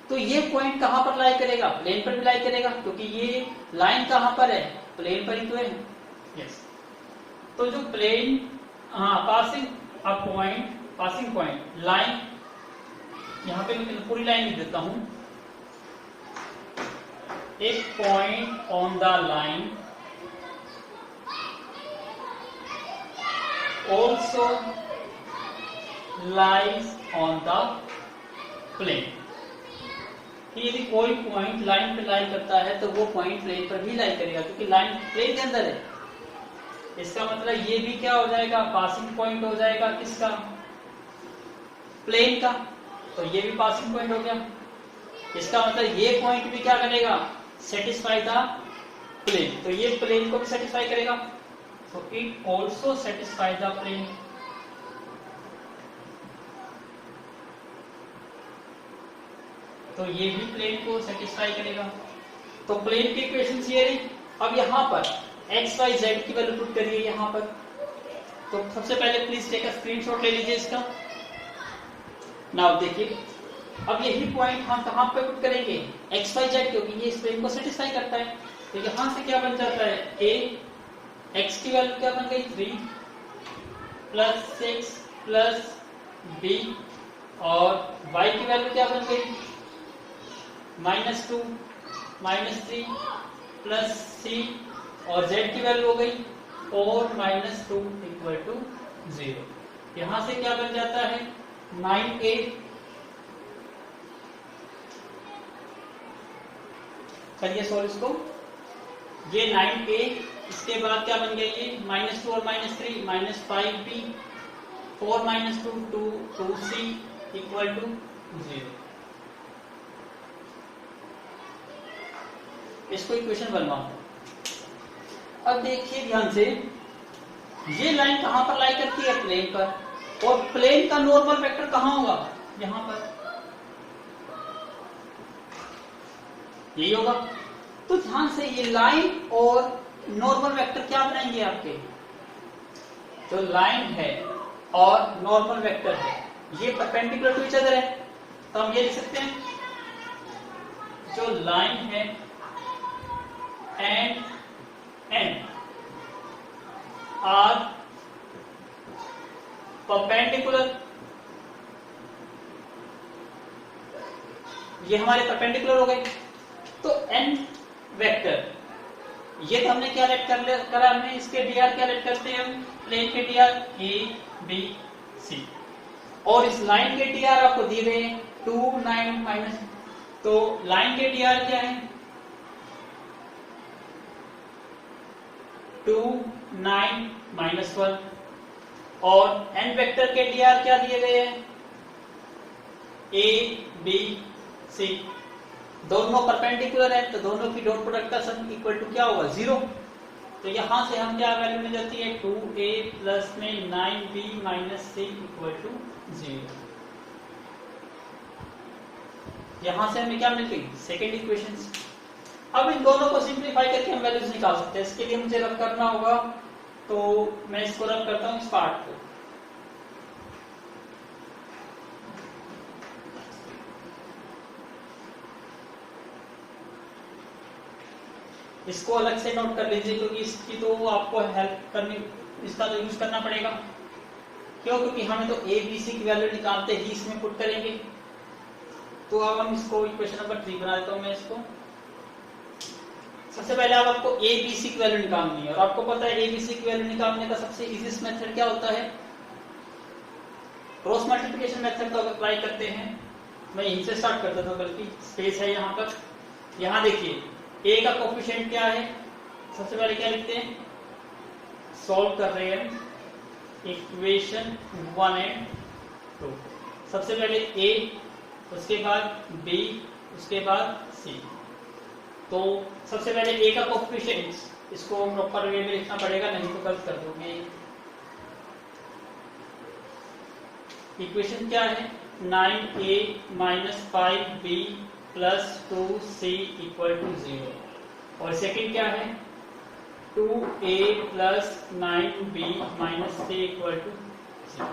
तो ये पॉइंट कहां पर लाई करेगा, प्लेन पर भी लाई करेगा, क्योंकि ये लाइन कहां पर है, प्लेन पर ही तो है। यस, तो जो प्लेन, हाँ passing a point, passing point line, यहां पे मैं पूरी लाइन लिख देता हूं, एक point on the line also lies on the plane। यदि कोई पॉइंट लाइन पे लाई करता है तो वो पॉइंट प्लेन पर भी लाई करेगा, क्योंकि लाइन प्लेन के अंदर है। इसका मतलब ये भी क्या हो जाएगा, पासिंग पॉइंट हो जाएगा किसका, प्लेन का। तो ये भी पासिंग पॉइंट हो गया। इसका मतलब ये पॉइंट भी क्या करेगा, सेटिस्फाई द प्लेन, तो ये प्लेन को भी सेटिस्फाई करेगा। So it also satisfies the plane। तो ये भी प्लेन को सेटिस्फाई करेगा। तो प्लेन की इक्वेशन ये रही। अब यहाँ पर x y z की वैल्यू पुट करिए यहाँ पर। तो सबसे पहले प्लीज टेक अ स्क्रीनशॉट ले लीजिए इसका। नाउ देखिए, अब यही पॉइंट हम कहाँ पे पुट करेंगे, x y z, क्योंकि ये इस प्लेन को सेटिस्फाई करता है। तो यहाँ से क्या बन जाता है, a x की वैल्यू क्या बन गई 3 प्लस 6 प्लस b, और y की वैल्यू क्या बन गई -2 -3 प्लस c, और z की वैल्यू हो गई 4 -2 इक्वल टू 0। यहां से क्या बन जाता है 9a। करिए सॉल्व इसको। ये 9a, इसके बाद क्या बन गया ये -2 और -3 -5b, 4 -2 2c इक्वल टू 0। इसको इक्वेशन बनवाओ। अब देखिए ध्यान से, ये लाइन कहां पर लाई करती है, प्लेन पर, और प्लेन का नॉर्मल वेक्टर कहां होगा, यहां पर, यही होगा। तो ध्यान से ये लाइन और नॉर्मल वेक्टर क्या बनाएंगे आपके, जो लाइन है और नॉर्मल वेक्टर है ये परपेंडिकुलर टू ईच अदर है। तो हम ये लिख सकते हैं, जो लाइन है एंड एंड आर परपेंडिकुलर, ये हमारे परपेंडिकुलर हो गए। तो एन वेक्टर, ये तो हमने क्या लेट करा, हमने इसके dr क्या लेट करते हैं हम, प्लेन के dr a b c, और इस लाइन के dr आपको दिए गए 2 9 माइनस, तो लाइन के dr क्या है 2, 9, -1 और n वेक्टर के dr क्या दिए गए हैं? a, b, c। दोनों परपेंडिकुलर है तो दोनों की डॉट प्रोडक्ट का सम इक्वल टू क्या होगा? 0। तो यहां से हम क्या वैल्यू मिल जाती है? 2a प्लस में 9b minus c equal to 0। यहां से हमें क्या मिल गई? Second equation. अब इन दोनों को सिंप्लीफाई करके हम वैल्यूज निकाल सकते हैं। इसके लिए मुझे रब करना होगा, तो मैं इसको रब करता हूं, इस पार्ट को। इसको अलग से नोट कर लीजिए क्योंकि इसकी तो आपको हेल्प करनी, इसका तो यूज करना पड़ेगा। क्यों? क्योंकि हमें तो ए बी सी की वैल्यू निकालते ही इसमें पुट करेंगे। तो अब हम इसको इक्वेशन नंबर 3 बना देता हूं मैं इसको। सबसे पहले अब आपको ए बी सी की वैल्यू निकालनी है और आपको पता है ए बी सी की वैल्यू निकालने का सबसे इजीएस्ट मेथड क्या होता है? क्रॉस मल्टीप्लिकेशन मेथड को अप्लाई करते हैं। मैं यहीं से स्टार्ट कर देता हूं, बल्कि स्पेस है यहाँ पर। यहाँ देखिए a का कोफिशिएंट क्या है? सबसे पहले क्या लिखते हैं? सॉल्व कर रहे हैं इक्वेशन 1 एंड 2। सबसे पहले a, उसके बाद b, उसके बाद c। तो सबसे पहले a का कोफिशिएंट, इसको प्रॉपर वे में लिखना पड़ेगा, नहीं तो गलत कर दोगे। इक्वेशन क्या है? 9a minus 5b plus 2c equal to 0। और सेकेंड क्या है? 2a plus 9b minus c equal to 0।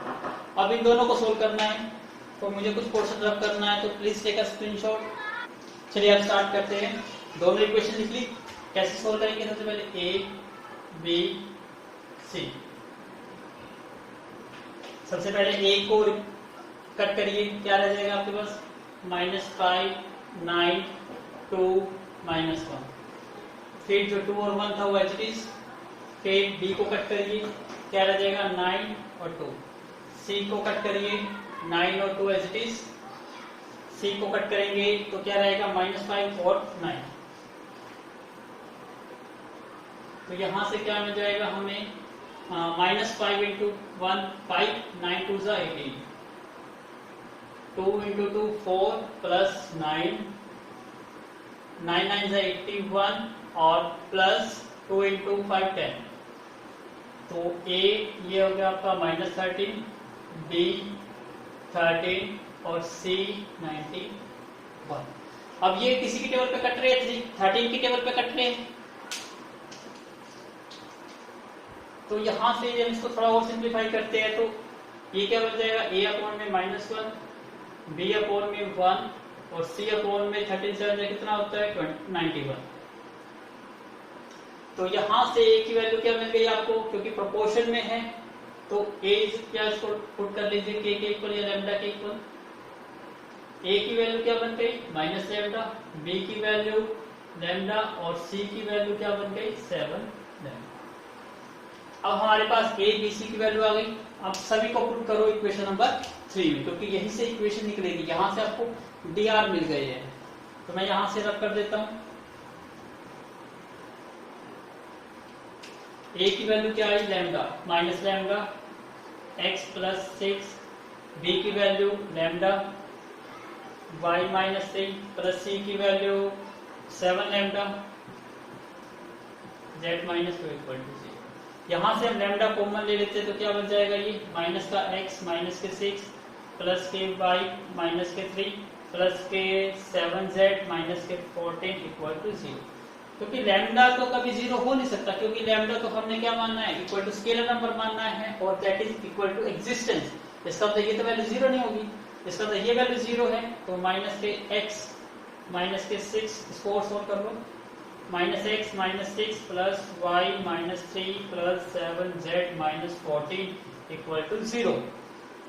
अब इन दोनों को सोल्व करना है, तो मुझे कुछ पोर्शन रब करना है, तो प्लीज टेक अ स्क्रीनशॉट। चलिए अब स्टार्ट करते हैं। दोनों इक्वेशन लिख ली। कैसे सोल्व करेंगे? सबसे पहले a, b, c। सबसे पहले a को कट करिए, क्या रह जाएगा आपके पास? -5, 9, 2, -1। फिर जो 2 और 1 था वो एज इट इज। फिर b को कट करिए, क्या रह जाएगा? 9 और 2। c को कट करिए, 9 और 2 एज इट इज। c को कट करेंगे तो क्या रहेगा? -5 और 9। तो यहां से क्या मिल जाएगा हमें? -5 इंटू 1 5, 9 2 जा 18, 2 इंटू 2 4 प्लस 9, 9 9 जा 81 और प्लस 2 इंटू 5 10। तो a ये हो गया आपका -13, b 13 और c 91। अब ये किसी की टेबल पे कट रहे हैं? 13 की टेबल पे कट रहे हैं। तो यहां से जब इसको थोड़ा और सिंप्लीफाई करते हैं तो ये क्या बन जाएगा? a अपॉन में -1, b अपॉन में 1 और c अपॉन में 13 से कितना होता है? 91। तो यहां से a की वैल्यू क्या मिल गई आपको? क्योंकि प्रोपोर्शन में है तो a क्या, इसको पुट कर लीजिए k के इक्वल या लैम्डा के इक्वल। a की वैल्यू क्या बन गई? -लैम्डा, b की वैल्यू लैम्डा और c की वैल्यू क्या बन गई? 7 लैम्डा। अब हमारे पास a b c की वैल्यू आ गई। अब सभी को पुट करो इक्वेशन नंबर 3 में, क्योंकि यहीं से इक्वेशन निकलेगी। यहां से आपको dr मिल गए हैं, तो मैं यहां से रब कर देता हूं। a की वैल्यू क्या आई? Lambda, minus lambda x plus 6, b की value lambda y minus 3 plus c की value 7 lambda z minus 2 equal to 0। यहां से हम लैम्डा कॉमन ले लेते हैं तो क्या बन जाएगा? ये माइनस का x माइनस के 6 प्लस के y माइनस के 3 प्लस के 7z माइनस के 14 इक्वल टू 0। क्योंकि लैम्डा तो कभी 0 हो नहीं सकता, क्योंकि लैम्डा तो हमने क्या मानना है? इक्वल टू स्केलर नंबर मानना है और that is equal to existence. इसका मतलब ये तो वैल्यू 0 नहीं होगी, इसका मतलब ये वैल्यू 0 है। तो माइनस के x माइनस के 6, इसको और सोल्व कर लो। -x minus 6 plus y minus 3 plus 7z minus 14 equal to 0।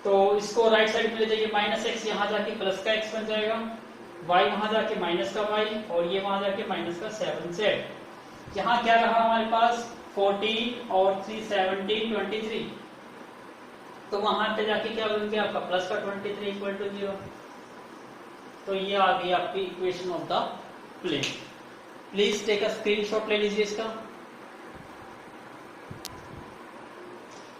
तो इसको राइट साइड में ले जाइए। -x यहाँ जाके प्लस का x बन जाएगा, y वहां जाके माइनस का y और ये वहां जाके माइनस का 7z। यहाँ क्या रहा हमारे पास? 14 और 3 17 23। तो वहां पे जाके क्या बन गया आपका? प्लस का 23 इक्वल टू 0। तो ये आ गई आपकी equation of the plane. Please take a screenshot ले लीजिए इसका।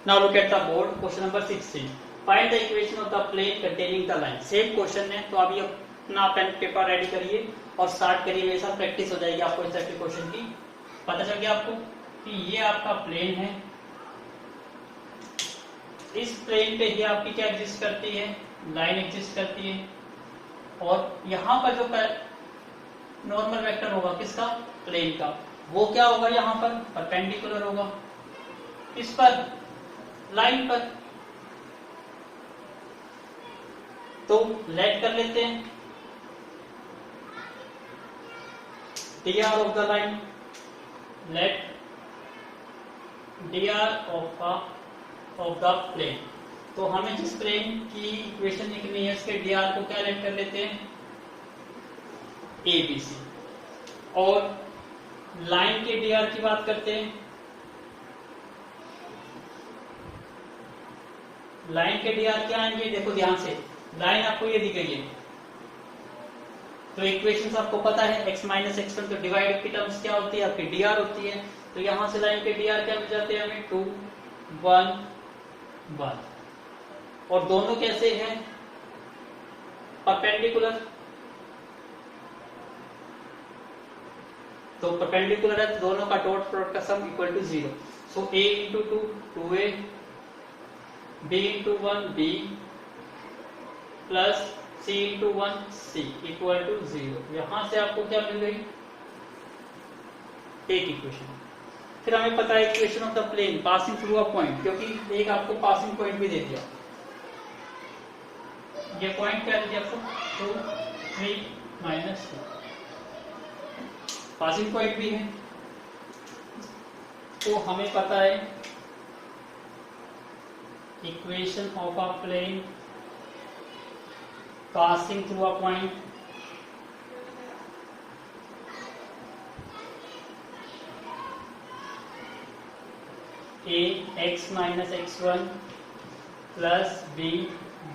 Now look at the board. Question number 16. Find the equation of the plane containing the line. Same question है, तो अभी अपना पेन पेपर रेडी करिए और स्टार्ट करिए। मेरे साथ प्रैक्टिस हो जाएगी आपको इस तरह के क्वेश्चन की। पता चल गया आपको कि ये आपका प्लेन है, इस प्लेन पे ही आपकी क्या एग्जिस्ट करती है, लाइन एग्जिस्ट करती है, और यहाँ पर जो नॉर्मल वेक्टर होगा किसका, प्लेन का, वो क्या होगा, यहाँ पर परपेंडिकुलर होगा, इस पर, लाइन पर। तो लेट कर लेते हैं dr of the line, let dr of the plane. तो हमें जिस प्लेन की इक्वेशन लिखनी है उसके dr को क्या लेट कर लेते हैं, ABC, और लाइन के dr की बात करते हैं। लाइन के dr क्या आएंगे, देखो ध्यान से, लाइन आपको ये दी गई है, तो इक्वेशंस आपको पता है, x माइनस x1, तो डिवाइड की टर्म्स क्या होती है, आपकी dr होती है। तो यहां से लाइन के dr क्या मिल जाते हैं हमें, 2 1 1, और दोनों कैसे हैं, परपेंडिकुलर। तो परपेंडिकुलर है, तो दोनों का डॉट प्रोडक्ट का sum equal to 0। So a into 2 2a, b into 1 b, plus c into 1 c equal to 0। यहां से आपको क्या मिल गई, एक इक्वेशन। फिर हमें पता है equation of the plane passing through a point, क्योंकि एक आपको पासिंग पॉइंट भी दे दिया। ये पॉइंट क्या दे दिया आपको, 2 3 माइनस 2, पासिंग पॉइंट भी है। तो हमें पता है equation of a plane passing through a point a x minus x1 plus b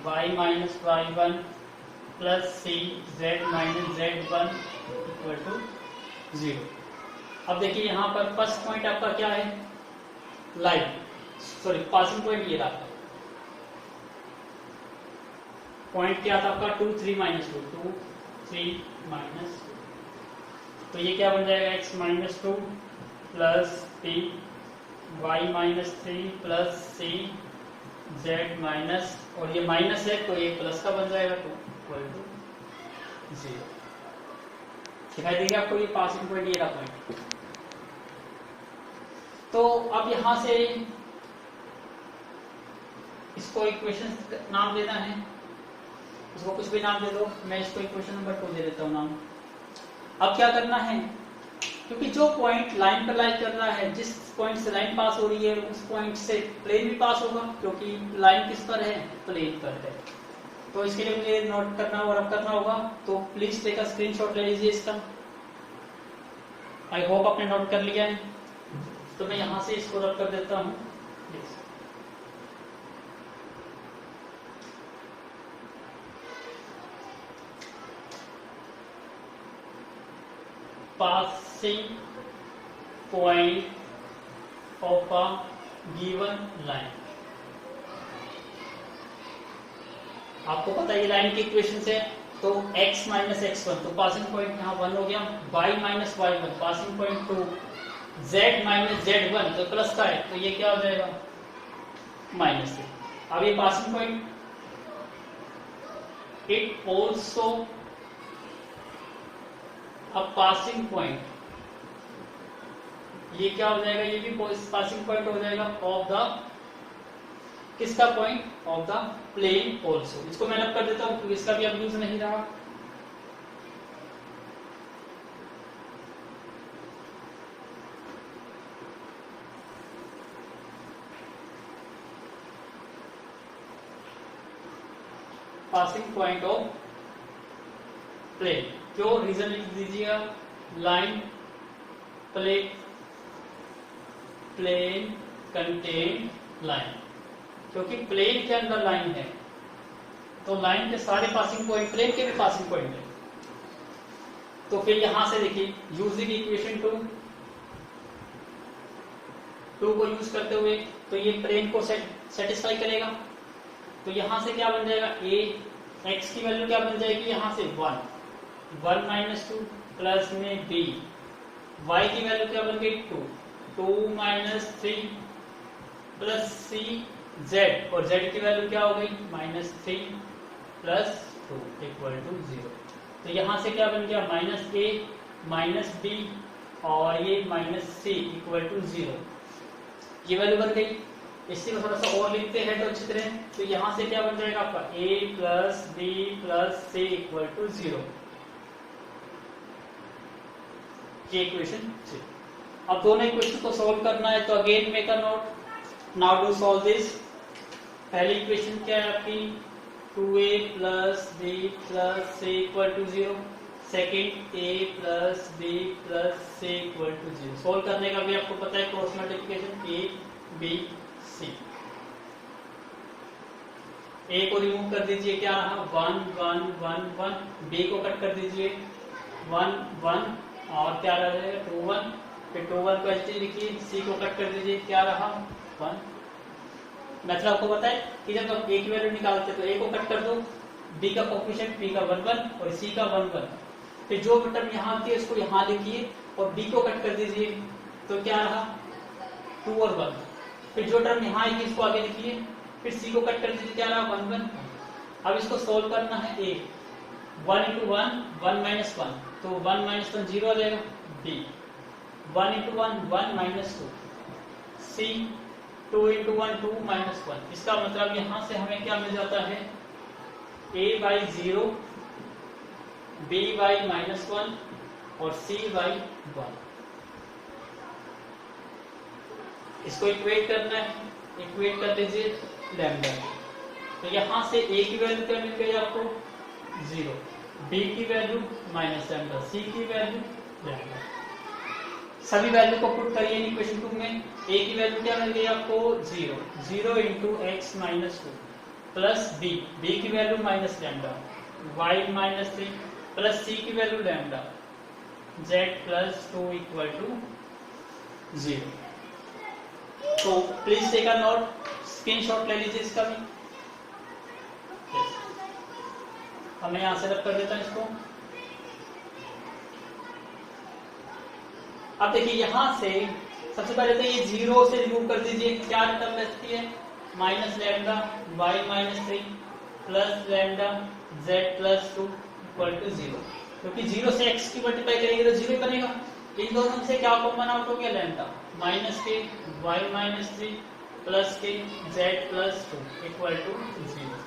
y minus y1 plus c z minus z1 equal to 0। अब देखिए यहाँ पर फर्स्ट पॉइंट आपका क्या है, लाइन, सॉरी पासिंग पॉइंट ये रहा, पॉइंट क्या था आपका 2 3 माइनस 2 2 3 माइनस 2, तो ये क्या बन जाएगा, x minus 2 plus p y minus 3 plus c z minus, और ये माइनस है तो ये प्लस का बन जाएगा, 2 इक्वल टू 0। दिखाई देगा आपको ये पासिंग पॉइंट, ये रहा पॉइंट। तो अब यहां से इसको इक्वेशन नाम देना है, इसको कुछ भी नाम दे दो, मैं इसको इक्वेशन नंबर 2 दे देता हूं नाम। अब क्या करना है, क्योंकि जो पॉइंट लाइन पर लाई कर रहा है, जिस पॉइंट से लाइन पास हो रही है उस पॉइंट से प्लेन भी पास होगा, क्योंकि लाइन किस पर है, प्लेन पर है। तो इसके लिए मुझे नोट करना और रब करना होगा, तो प्लीज टेक अ स्क्रीनशॉट ले लीजिए इसका। आई होप आपने नोट कर लिया है, तो मैं यहां से इसको रब कर देता हूं। passing point of a given line। आपको पता है ये लाइन की इक्वेशन से, तो x माइनस x1, तो पासिंग पॉइंट यहाँ 1 हो गया, y minus y1 passing point 2, z minus z1 तो प्लस का है, तो ये क्या हो जाएगा, माइनस है। अब ये पासिंग पॉइंट, इट ऑल्सो अब पासिंग पॉइंट, ये क्या हो जाएगा, ये भी पासिंग पॉइंट हो जाएगा ऑफ द, किसका point, of the plane also. इसको मैं रब कर देता हूं क्योंकि इसका भी अब यूज नहीं रहा। पासिंग पॉइंट ऑफ प्लेन, क्यों, रीजन लिख दीजिएगा, लाइन प्लेन कंटेन लाइन, क्योंकि प्लेन के अंदर लाइन है, तो लाइन के सारे पासिंग पॉइंट प्लेन के भी पासिंग पॉइंट है। तो फिर यहां से देखिए, यूजिंग इक्वेशन 2 को यूज करते हुए तो ये प्लेन को सेटिस्फाई करेगा। तो यहाँ से क्या बन जाएगा, ए एक्स की वैल्यू क्या बन जाएगी, यहाँ से 1 माइनस 2 प्लस में बी, वाई की वैल्यू क्या बन गई 2 माइनस 3 प्लस सी जेड, और जेड की वैल्यू क्या हो गई -3 प्लस 2 इक्वल टू 0। तो यहाँ से क्या बन गया माइनस ए माइनस बी और ये माइनस सी इक्वल टू 0, ये वैल्यू बन गई। इसी को थोड़ा सा और लिखते हैं तो अच्छी तरह। तो यहाँ से क्या बन जाएगा आपका a plus B plus C equal to 0, ये इक्वेशन 3। अब दोनों इक्वेशन को सोल्व करना है, तो again make a note, now do solve this. पहली इक्वेशन क्या है आपकी 2a plus B plus C equal to 0, second a plus B plus C equal to 0। Solve करने का भी आपको पता है cross multiplication a b c। a को रिमूव कर दीजिए, क्या रहा 1 1 1 1, b को कट कर दीजिए 1 1 और क्या रह जाएगा 2 1, फिर 2 1 को ऐसे लिखिए, c को कट कर दीजिए, क्या रहा 1। मेथड आपको पता है कि जब आप a की वैल्यू निकालते तो a को कट कर दो, b का कोएफिशिएंट b का 1 1 और c का 1 1, फिर जो टर्म यहाँ आती है उसको यहाँ लिखिए और b को कट कर दीजिए, तो क्या रहा 2 और 1, फिर जो टर्म यहाँ आएगी इसको आगे लिखिए, फिर c को कट कर दीजिए, क्या रहा 1 1। अब इसको सोल्व करना है a 1 into 1 1 minus 1, तो 1 minus 1 0 आ जाएगा, b 1 into 1 1 minus 2, c 2 into 1 2 minus 1। इसका मतलब यहाँ से हमें क्या मिल जाता है a by 0, b by -1 और c by 1। इसको इक्वेट करना है, इक्वेट कर लीजिए लैम्डा। तो यहाँ से a की वैल्यू क्या मिल गई आपको 0, b की वैल्यू -λ, c की वैल्यू लैम्डा। सभी वैल्यू को पुट करिए इक्वेशन 2 में। a की वैल्यू क्या मिल गई आपको 0 into x minus 2 plus b की वैल्यू -λ, y -3 प्लस c की value lambda, z plus 2 equal to 0। तो please take a note, screenshot ले लीजिए इसका भी। मैं यहां से रब कर देता हूं इसको। अब देखिए यहां से सबसे पहले तो ये 0 से रिमूव कर दीजिए, क्या टर्म बचती है -λ, y -3 plus lambda, z plus 2 equal to 0। क्योंकि 0 से x की मल्टीप्लाई करेंगे तो 0 बनेगा। इन दोनों से क्या कॉमन आउट हो गया lambda, -k y -3 plus k z plus 2 equal to 0।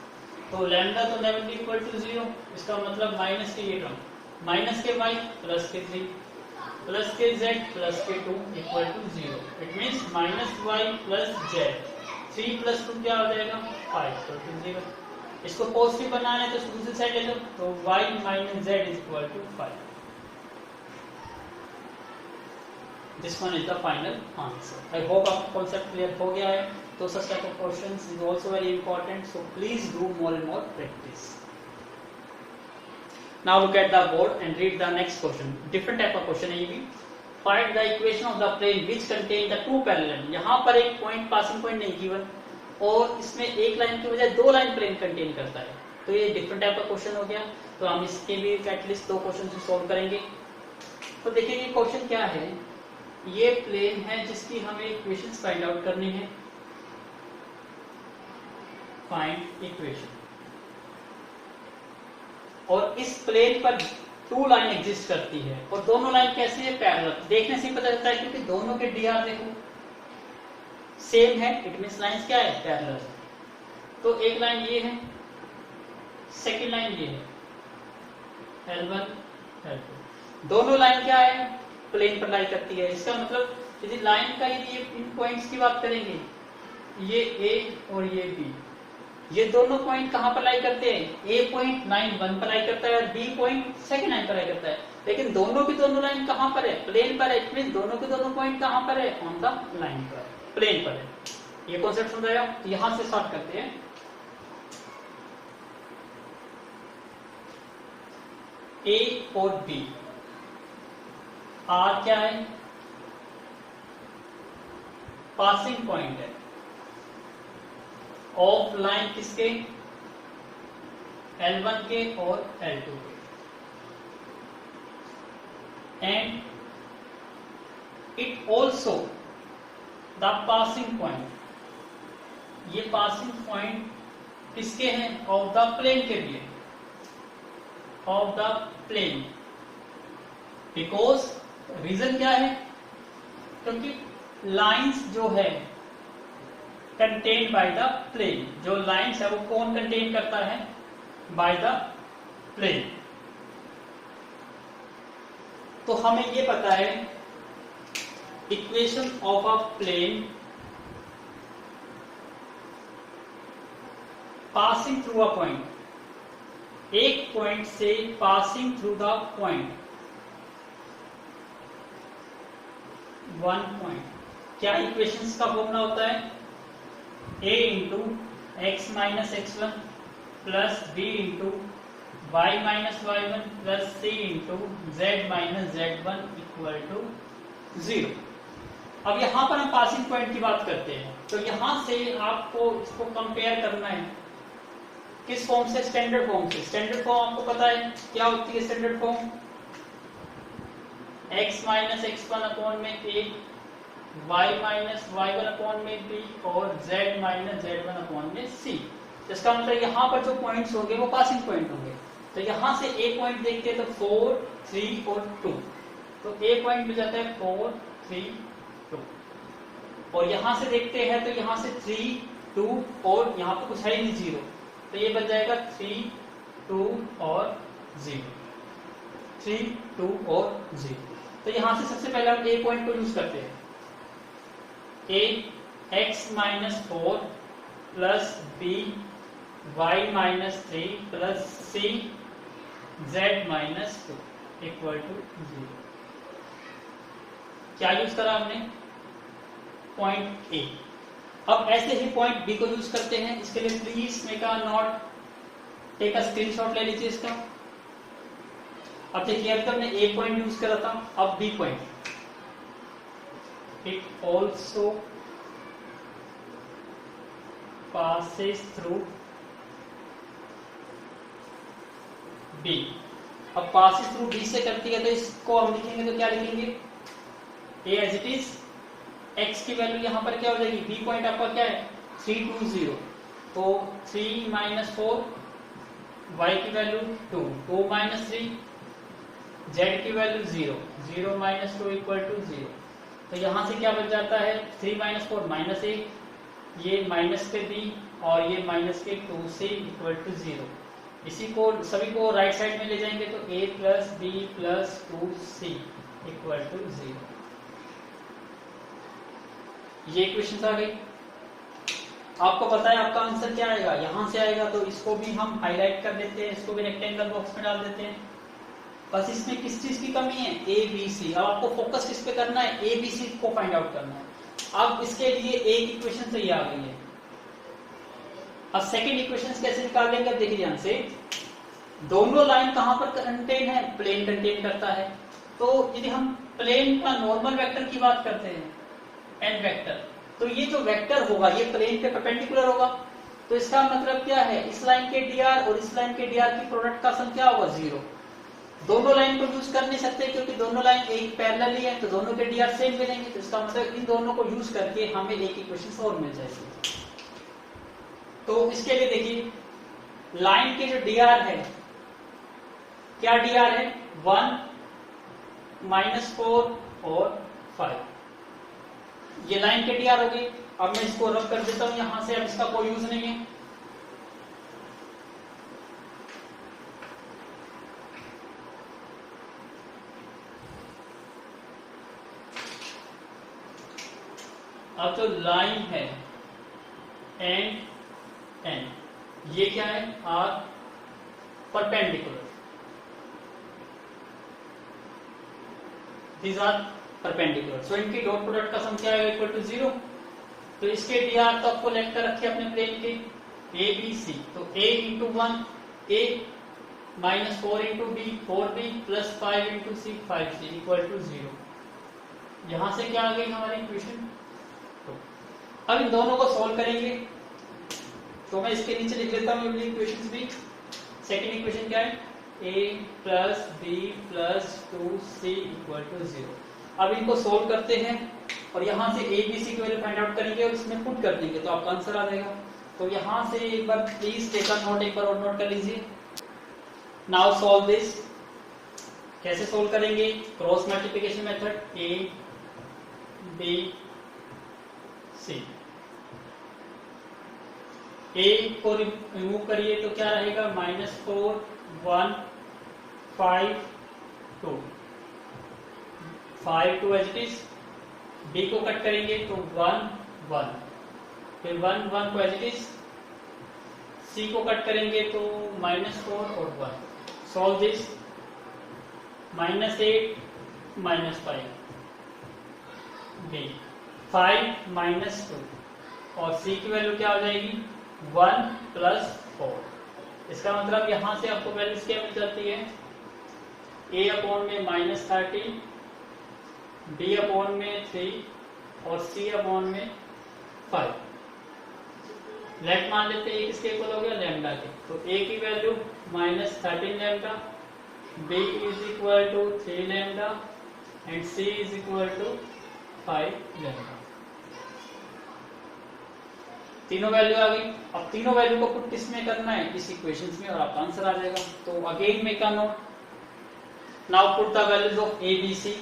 तो लैम्डा तो नेवर बी इक्वल टू 0, इसका मतलब माइनस के ये टर्म -k y प्लस k 3 plus K z plus के 2 equal to 0। It means -y plus z 3 प्लस 2 क्या हो जाएगा 5 इक्वल टू 0। इसको पॉजिटिव बनाना है तो दूसरी साइड ले लो, तो y minus z is equal to 5। This one is the final answer. I hope आपको कॉन्सेप्ट क्लियर हो गया है। तो such type of questions is also very important, so please do more and more practice. Now look at the board and read the next question. Different type of question है ये भी। Find the equation of the plane which contain the two parallel। यहाँ पर एक point passing point नहीं given और इसमें एक लाइन की बजाय 2 लाइन प्लेन कंटेन करता है, तो ये डिफरेंट टाइप का क्वेश्चन हो गया। तो हम इसके भी एटलीस्ट 2 क्वेश्चन सॉल्व करेंगे। तो देखिए ये क्वेश्चन क्या है, ये प्लेन है जिसकी हमें इक्वेशंस फाइंड आउट करनी है। फाइंड इक्वेशन, और इस प्लेन पर 2 लाइन एग्जिस्ट करती है और दोनों लाइन कैसी है पैरेलल। देखने से पता चलता है क्योंकि दोनों के dr देखो सेम है, इट मींस लाइंस क्या है पैरेलल। तो एक लाइन ये है, सेकंड लाइन ये है, L1 L2, दोनों लाइन क्या है प्लेन पर लाई करती है। इसका मतलब यदि लाइन का यदि इन पॉइंट्स की बात करेंगे, ये A और ये B, ये दोनों पॉइंट कहां पर लाई करते हैं, A पॉइंट 9 1 पर लाई करता है और B पॉइंट सेकंड लाइन पर लाई करता है। लेकिन दोनों की दोनों लाइन कहां पर है, प्लेन पर है। इट मींस दोनों के दोनों पॉइंट कहां पर है, ऑन द लाइन पर, प्लेन पर है। ये कॉन्सेप्ट समझाया। यहां से स्टार्ट करते हैं। A और B R क्या है, पासिंग पॉइंट है। ऑफ लाइन किसके, L1 के और L2 के, and it also the passing point, ये पासिंग पॉइंट किसके हैं, ऑफ द प्लेन के लिए, of the plane, because reason क्या है, क्योंकि लाइंस जो है कंटेन बाय द प्लेन, जो लाइंस है वो कौन कंटेन करता है, बाय द प्लेन। तो हमें ये पता है equation of a plane passing through a point, एक पॉइंट से passing through the point, one point, क्या इक्वेशंस का फॉर्मूला होता है, a into X minus X one plus B into Y minus Y one plus C into Z minus Z one equal to 0। अब यहां पर हम passing point की बात करते हैं, तो यहां से आपको इसको कंपेयर करना है किस फॉर्म से, स्टैंडर्ड फॉर्म से। स्टैंडर्ड फॉर्म आपको पता है क्या होती है, standard form x minus X one upon में a, y minus Y one upon में b और z minus Z one upon में c। इसका मतलब यहाँ पर जो पॉइंट्स होंगे वो पासिंग पॉइंट होंगे। तो यहाँ से a पॉइंट देखते हैं तो 4, 3 और 2, तो a पॉइंट मिल जाता है 4, 3, 2, और यहाँ से देखते हैं तो यहाँ से 3, 2 और यहाँ पर कुछ है ही नहीं 0, तो ये बन जाएगा 3, 2 और 0, 3, 2 और 0। तो यहां से सबसे पहले हम a पॉइंट को यूज करते हैं, a x minus 4 plus b y minus 3 plus c z minus 2 equal to 0। क्या यूज करा हमने, पॉइंट a। अब ऐसे ही पॉइंट b को यूज करते हैं, इसके लिए please make a note, take a screenshot ले लीजिए इसका। अब देखिए अभी तो हमने a पॉइंट यूज करा था, अब b point, it also passes through b। अब passes थ्रू b से करती है तो इसको हम लिखेंगे तो क्या लिखेंगे, a as it is, x की वैल्यू यहाँ पर क्या हो जाएगी, b पॉइंट आपका क्या है 3, 2, 0, तो 3 माइनस 4, y की वैल्यू 2, 2 माइनस 3, z की वैल्यू 0, 0 माइनस 2 इक्वल टू 0। तो यहां से क्या बच जाता है, 3 माइनस 4 माइनस 1, ये माइनस के b और ये माइनस के 2c इक्वल टू 0। इसी को सभी को राइट साइड में ले जाएंगे तो a plus b plus 2c equal to 0। ये इक्वेशन आ गई। आपको पता है आपका आंसर क्या आएगा, यहां से आएगा, तो इसको भी हम हाईलाइट कर देते हैं, इसको भी रेक्टेंगल बॉक्स में डाल देते हैं। बस इसमें किस चीज की कमी है, ए बी सी। अब आपको फोकस किस पे करना है, ए बी सी को फाइंड आउट करना है। अब इसके लिए एक इक्वेशन सही आ गई है। अब सेकंड इक्वेशन कैसे निकाल लेंगे, अब देखिए ध्यान से, दोनों लाइन कहां पर कंटेन है, प्लेन कंटेन करता है। तो यदि हम प्लेन का नॉर्मल वेक्टर की बात करते हैं, एन वेक्टर, तो ये जो वेक्टर होगा ये प्लेन पे परपेंडिकुलर होगा। तो इसका मतलब क्या है, इस लाइन के dr और इस लाइन के dr की प्रोडक्ट का सम क्या होगा, 0। दोनों लाइन को यूज कर नहीं सकते क्योंकि दोनों लाइन एक पैरेलल ही है, तो दोनों के dr सेम मिलेंगे। तो इसका मतलब इन दोनों को यूज करके हमें एक इक्वेशन और मिल जाएगी। तो इसके लिए देखिए, लाइन के जो dr है, क्या dr है, 1, -4 और 5, ये लाइन के dr हो गई। अब मैं इसको रब कर देता हूं यहां से, अब इसका कोई यूज नहीं है। अब जो लाइन है एन एन, ये क्या है, are perpendicular, these are perpendicular, so इनकी डॉट प्रोडक्ट का सम क्या है, इक्वल टू 0। तो इसके dr तो आपको लेट कर रखे अपने प्लेन के ए बी सी, तो a into 1 a minus 4 into B 4b plus 5 into C 5c equal to 0। यहां से क्या आ गई हमारी इक्वेशन। तो अब इन दोनों को सोल्व करेंगे। तो मैं इसके नीचे लिख लेता हूँ इक्वेशंस भी। सेकंड इक्वेशन क्या है, a plus B plus 2c equal to 0। अब इनको सोल्व करते हैं और यहाँ से a b c की वैल्यू फाइंड आउट करेंगे और इसमें पुट कर देंगे तो आपका आंसर आ जाएगा। तो यहाँ से एक बार प्लीज टेक अ नोट, एक बार और नोट कर लीजिए। Now solve this. कैसे सोल्व करेंगे, cross multiplication method, a b c। a को रिमूव करिए तो क्या रहेगा, -4 1 5 2 5 2 एज इट इज। b को कट करेंगे तो 1 1, फिर 1 1 को एज इट इज। c को कट करेंगे तो -4 और 1। सॉल्व दिस, -8 -5 b 5 -2 और c की वैल्यू क्या हो जाएगी, 1 + 4। इसका मतलब यहां से आपको वैल्यूज क्या मिल जाती है, a अपॉन में -30, b अपॉन में 3 और c अपॉन में 5। लेट मान लेते हैं किसके इक्वल हो गया, लैम्डा के। तो a की value -13 lambda, b is equal to 3 lambda and c is equal to 5 lambda. तीनों वैल्यू आ गई। अब तीनों वैल्यू को पुट किस में करना है, इस इक्वेशंस में, और आपका आंसर आ जाएगा। तो again make a note. Now put the values of a b c।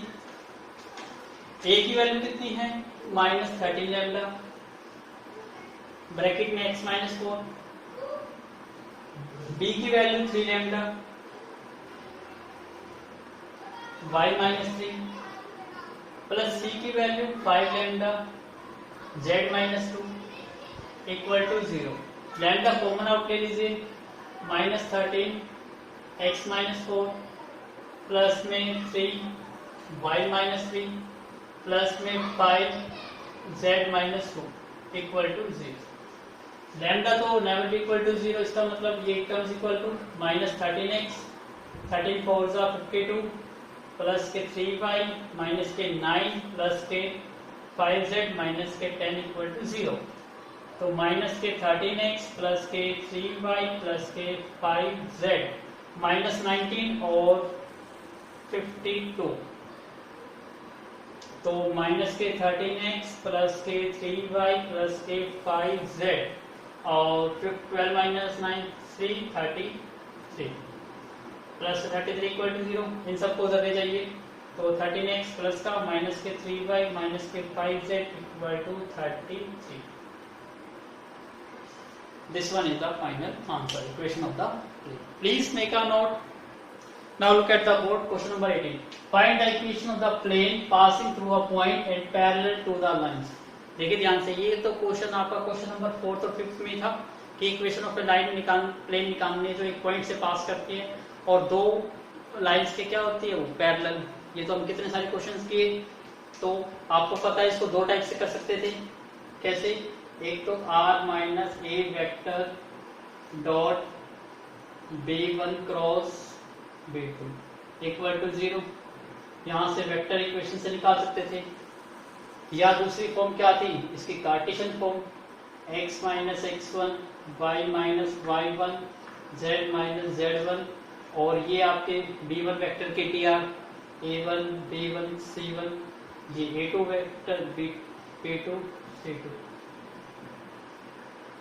a की वैल्यू कितनी है, -13 लैम्डा, ब्रैकेट में x -4। b की वैल्यू 3 लैम्डा, y -3 प्लस c की value 5 lambda, z -2 equal to 0। Lambda common out ले लीजिए, -13 x -4 प्लस में 3 y -3 प्लस में 5 z -2 इक्वल टू 0। लैम्डा तो नेवर बी इक्वल टू 0, इसका मतलब ये terms equal to -13x 13 4 52 plus के 3y माइनस के 9 प्लस के 5z माइनस के 10 इक्वल टू 0। तो माइनस के 13x प्लस के 3y प्लस के 5z -19 और 52। तो माइनस के 13x प्लस के 3y प्लस के 5z और 12 - 9 3 33 प्लस 33 इक्वल टू 0। इन सबको उधर ले जाइए तो 13x प्लस का माइनस के 3y माइनस के 5z equal to 33। This one is the final answer, equation of the plane. Please make a note. Now look at the board, question number 18. Find the equation of the plane passing through a point and parallel to the lines. देखिए ध्यान से, ये तो question आपका question number 4th और 5th में था कि इक्वेशन ऑफ लाइन प्लेन निकालने जो एक पॉइंट से पास करती है और दो लाइंस के क्या होती है वो पैरेलल। ये तो हम कितने सारे क्वेश्चंस किए, तो आपको पता है इसको दो टाइप से कर सकते थे। कैसे, एक तो r minus a vector dot b1 cross b2 equal to 0, यहां से वेक्टर इक्वेशन से निकाल सकते थे। या दूसरी फॉर्म क्या थी इसकी, Cartesian form, x minus x1 y minus y1 z minus z1 और ये आपके b1 वेक्टर के tr a1 b1 c1, ये a2 वेक्टर b2 c2।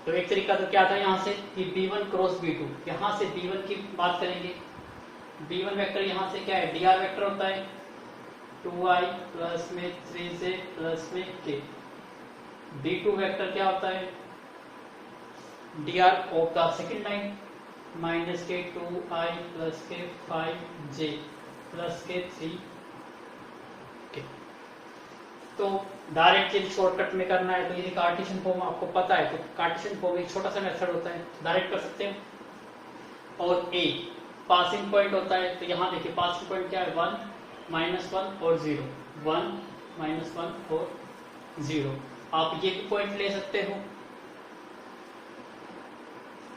तो एक तरीका तो क्या था यहाँ से कि b1 क्रॉस b2, यहाँ से b1 की बात करेंगे। b1 वेक्टर यहाँ से क्या है, dr वेक्टर होता है 2i प्लस में 3j प्लस में k। b2 वेक्टर क्या होता है, dr of the second line minus के 2i प्लस के 5j प्लस के 3k। तो डायरेक्ट शॉर्टकट में करना है तो यदि कार्टेशियन फॉर्म आपको पता है तो कार्टेशियन फॉर्म एक छोटा सा मेथड होता है, डायरेक्ट कर सकते हैं। और a पासिंग पॉइंट होता है, तो यहाँ देखिए पासिंग पॉइंट क्या है, 1 -1 और 0, 1 -1 और 0। आप ये भी पॉइंट ले सकते हो,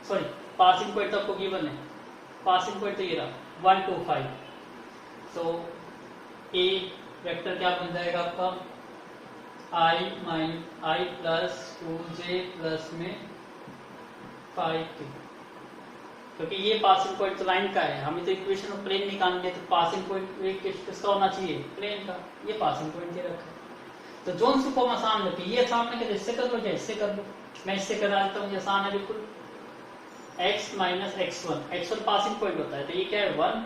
सॉरी पासिंग पॉइंट तो आपको गिवन है, पासिंग पॉइंट तो ये रहा 1 2 5। तो a वेक्टर क्या बन जाएगा आपका, i प्लस 2j प्लस में 5 क्योंकि ये पासिंग पॉइंट तो लाइन का है, हमें तो इक्वेशन ऑफ प्लेन निकालनी है, तो पासिंग पॉइंट किसका होना चाहिए, प्लेन का। ये पासिंग पॉइंट दे रखा है, तो जोन को हम आसान रखिए, ये आसान है कि इससे कर लो या इससे कर लो, मैं इससे करा देता हूँ, ये आसान है बिल्कुल। x minus x1 passing point होता है, तो ये क्या है 1,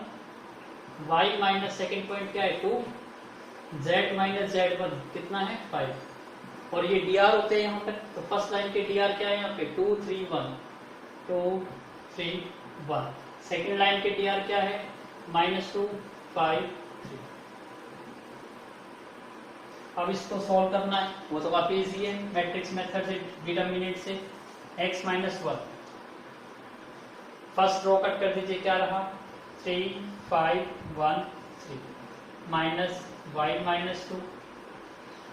y माइनस सेकेंड पॉइंट क्या है 2, z माइनस z1 कितना है 5, और ये dr होते हैं यहाँ पर, तो फर्स्ट लाइन के dr क्या है यहाँ पे 2 3 1, 2 3 1, सेकेंड लाइन के dr क्या है -2 5 3। अब इसको सॉल्व करना है, वो तो काफी इजी है, मैट्रिक्स मेथड से, डिटर्मिनेंट से। x minus 1 first row cut कर दीजिए, क्या रहा 3 5 1 3 minus y minus 2,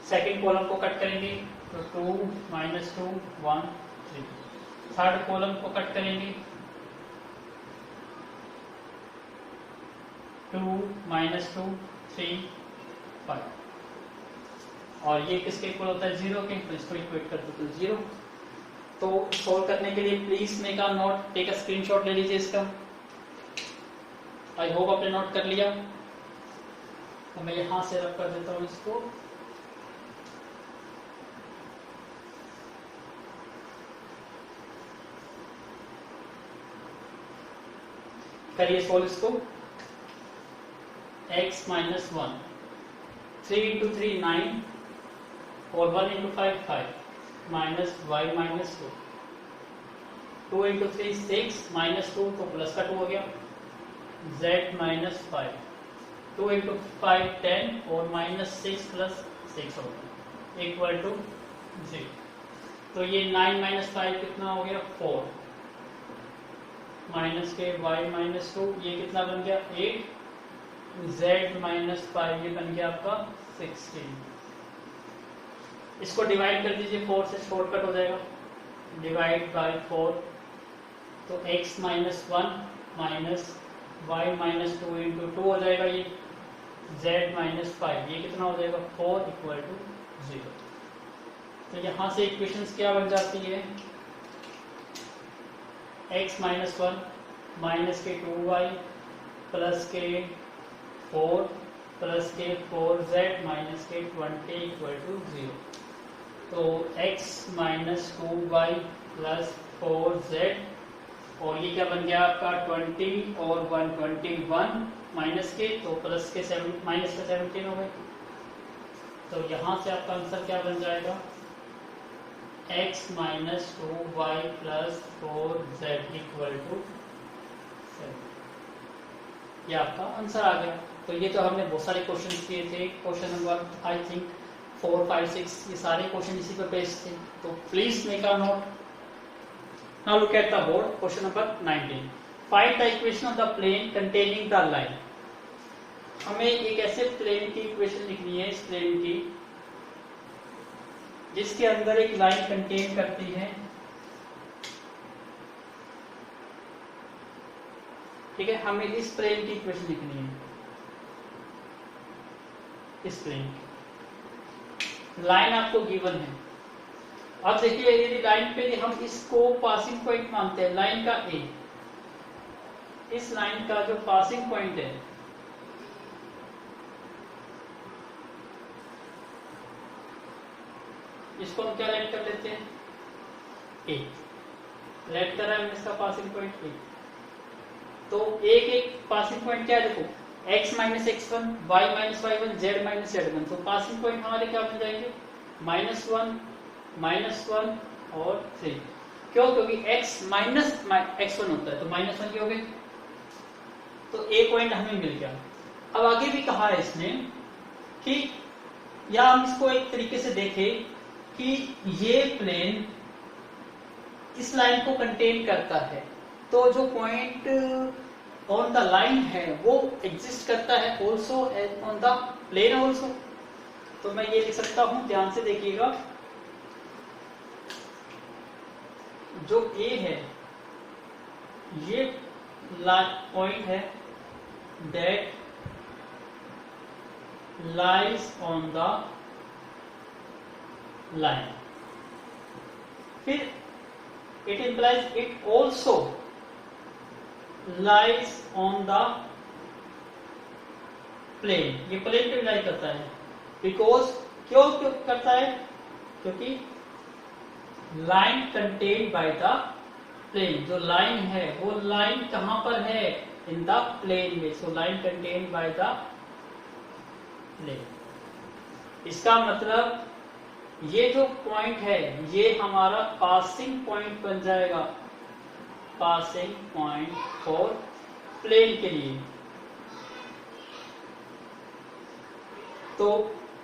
second column को कट करेंगे तो 2 माइनस 2 1 3, थर्ड कॉलम को कट करेंगे 2 माइनस 2 3 5, और ये किसके इक्वल होता है 0 के, तो इसको इक्वेट कर दो तो 0। तो सॉल्व करने के लिए please make a note, take a screenshot ले लीजिए इसका। आई होप आपने नोट कर लिया, तो मैं यहां से रब कर देता हूं इसको। करिए सॉल्व इसको। x माइनस 1, 3 इंटू 3 9, और 1 into 5 5, minus y minus 2, 2 into 3 6, minus 2 तो प्लस का 2 हो गया, z माइनस 5, 2 इंटू 5 10, और माइनस 6 प्लस 6 हो गया इक्वल टू 0। तो ये 9 माइनस 5 कितना हो गया 4, माइनस के y माइनस 2, ये कितना बन गया 8, z माइनस 5 ये बन गया आपका 16। इसको डिवाइड कर दीजिए, 4 से शॉर्टकट हो जाएगा, डिवाइड बाय 4, तो x minus 1 minus y minus 2 into 2 हो जाएगा, ये z माइनस 5 ये कितना हो जाएगा 4 इक्वल टू 0। तो यहाँ से इक्वेशंस क्या बन जाती है, x माइनस 1 माइनस के 2y प्लस के 4 प्लस के 4z माइनस के 20 इक्वल टू 0। तो x minus 2y plus 4z, और ये क्या बन गया आपका 20 और 121 माइनस के, तो प्लस के 7 माइनस के 17 हो गए। तो यहाँ से आपका आंसर क्या बन जाएगा, x minus 2y plus 4z equal to 7, ये आपका आंसर आ गया। तो ये तो हमने बहुत सारे क्वेश्चन किए थे, क्वेश्चन नंबर आई थिंक 4 5 6, ये सारे क्वेश्चन इसी पे बेस्ड थे, तो please make a note. Now look at the board, question number 19, find the equation of the plane containing the line. हमें एक ऐसे प्लेन की इक्वेशन लिखनी है, इस प्लेन की जिसके अंदर एक लाइन कंटेन करती है, ठीक है, हमें इस प्लेन की इक्वेशन लिखनी है, इस प्लेन की लाइन आपको गिवन है। अब देखिए यदि लाइन पे हम इसको पासिंग पॉइंट मानते हैं, लाइन का ए, इस लाइन का जो पासिंग पॉइंट है इसको हम क्या लेट कर लेते हैं ए, लेट करा है इसका पासिंग पॉइंट ए। तो एक एक पासिंग पॉइंट क्या है, देखो x minus x1, y minus y1, z minus z1, तो पासिंग पॉइंट हमारे क्या बन जाएंगे -1 और 3। क्यों, क्योंकि x माइनस x1 होता है, तो -1 हो गए, तो एक पॉइंट हमें मिल गया। अब आगे भी कहा है इसने कि, या हम इसको एक तरीके से देखें कि ये प्लेन इस लाइन को कंटेन करता है, तो जो पॉइंट ऑन द लाइन है वो एग्जिस्ट करता है also on the plane also. तो मैं ये लिख सकता हूं, ध्यान से देखिएगा, जो ए है ये पॉइंट है that lies on the line. फिर It implies it also lies on the plane. ये प्लेन पे लाई करता है, बिकॉज क्यों करता है? क्योंकि line contained by the plane, जो लाइन है वो लाइन कहां पर है? इन द प्लेन में. So line contained by the plane. इसका मतलब ये जो पॉइंट है ये हमारा पासिंग पॉइंट बन जाएगा, पासिंग पॉइंट फॉर प्लेन के लिए. तो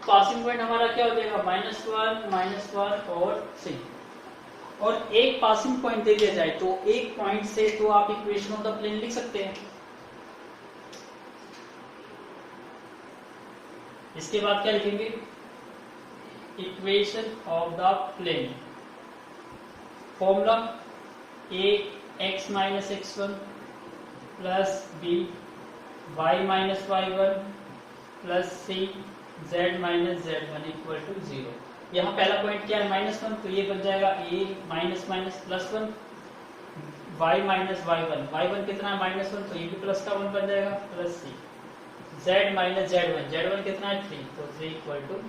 पासिंग पॉइंट हमारा क्या हो जाएगा? -1 और C. और एक पासिंग पॉइंट दे दिया जाए तो एक पॉइंट से तो आप इक्वेशन ऑफ द प्लेन लिख सकते हैं. इसके बाद क्या लिखेंगे? Equation of the plane. Formula ax-x1 plus b y-y1 plus c z-z1 equal to 0. यहाँ पहला पॉइंट क्या है? -1, तो ये बन जाएगा a प्लस 1 y-y1. y1 कितना है? -1, तो ये भी प्लस का 1 बन जाएगा, प्लस c z-z1 कितना है? 3, तो 3 इक्वल टू 0.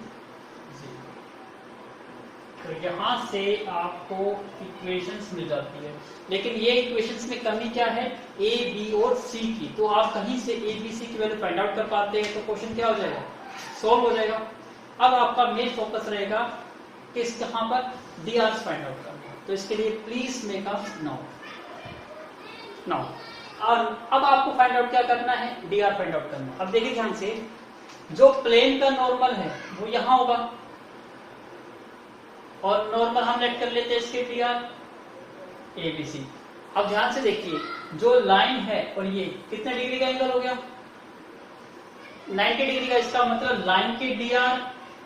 तो यहाँ से आपको इक्वेशंस मिल जाती है. लेकिन ये इक्वेशंस में कमी क्या है? a, b और c की. तो आप कहीं से a, b, c की वैल्यू फाइंड आउट कर पाते हैं तो क्वेश्चन क्या हो जाएगा? सॉल्व हो जाएगा. अब आपका मेन फोकस रहेगा किस कहां पर? dr फाइंड आउट करना. तो इसके लिए प्लीज मेक अ नोट. और अब आपको फाइंड आउट क्या करना है? dr फाइंड आउट करना. अब देखिए ध्यान से, जो प्लेन का नॉर्मल है वो यहां होगा और नॉर्मल हम लेट कर लेते हैं इसके dr abc. अब ध्यान से देखिए, जो लाइन है और ये कितने डिग्री का एंगल हो गया? 90 डिग्री का. इसका मतलब लाइन के dr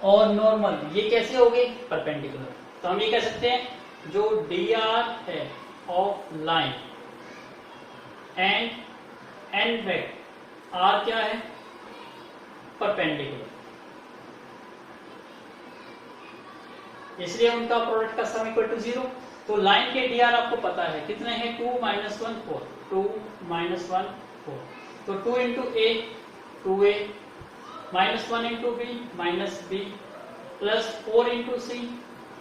और नॉर्मल ये कैसे हो गए? परपेंडिकुलर. तो हम ये कह सकते हैं जो dr है of line and vector r क्या है? परपेंडिकुलर. इसलिए उनका प्रोडक्ट का सम इक्वल टू 0. तो लाइन के dr आपको पता है कितने हैं? 2 - 1 4. 2 - 1 4. तो 2 into a 2a, -1 into b -b, plus 4 into c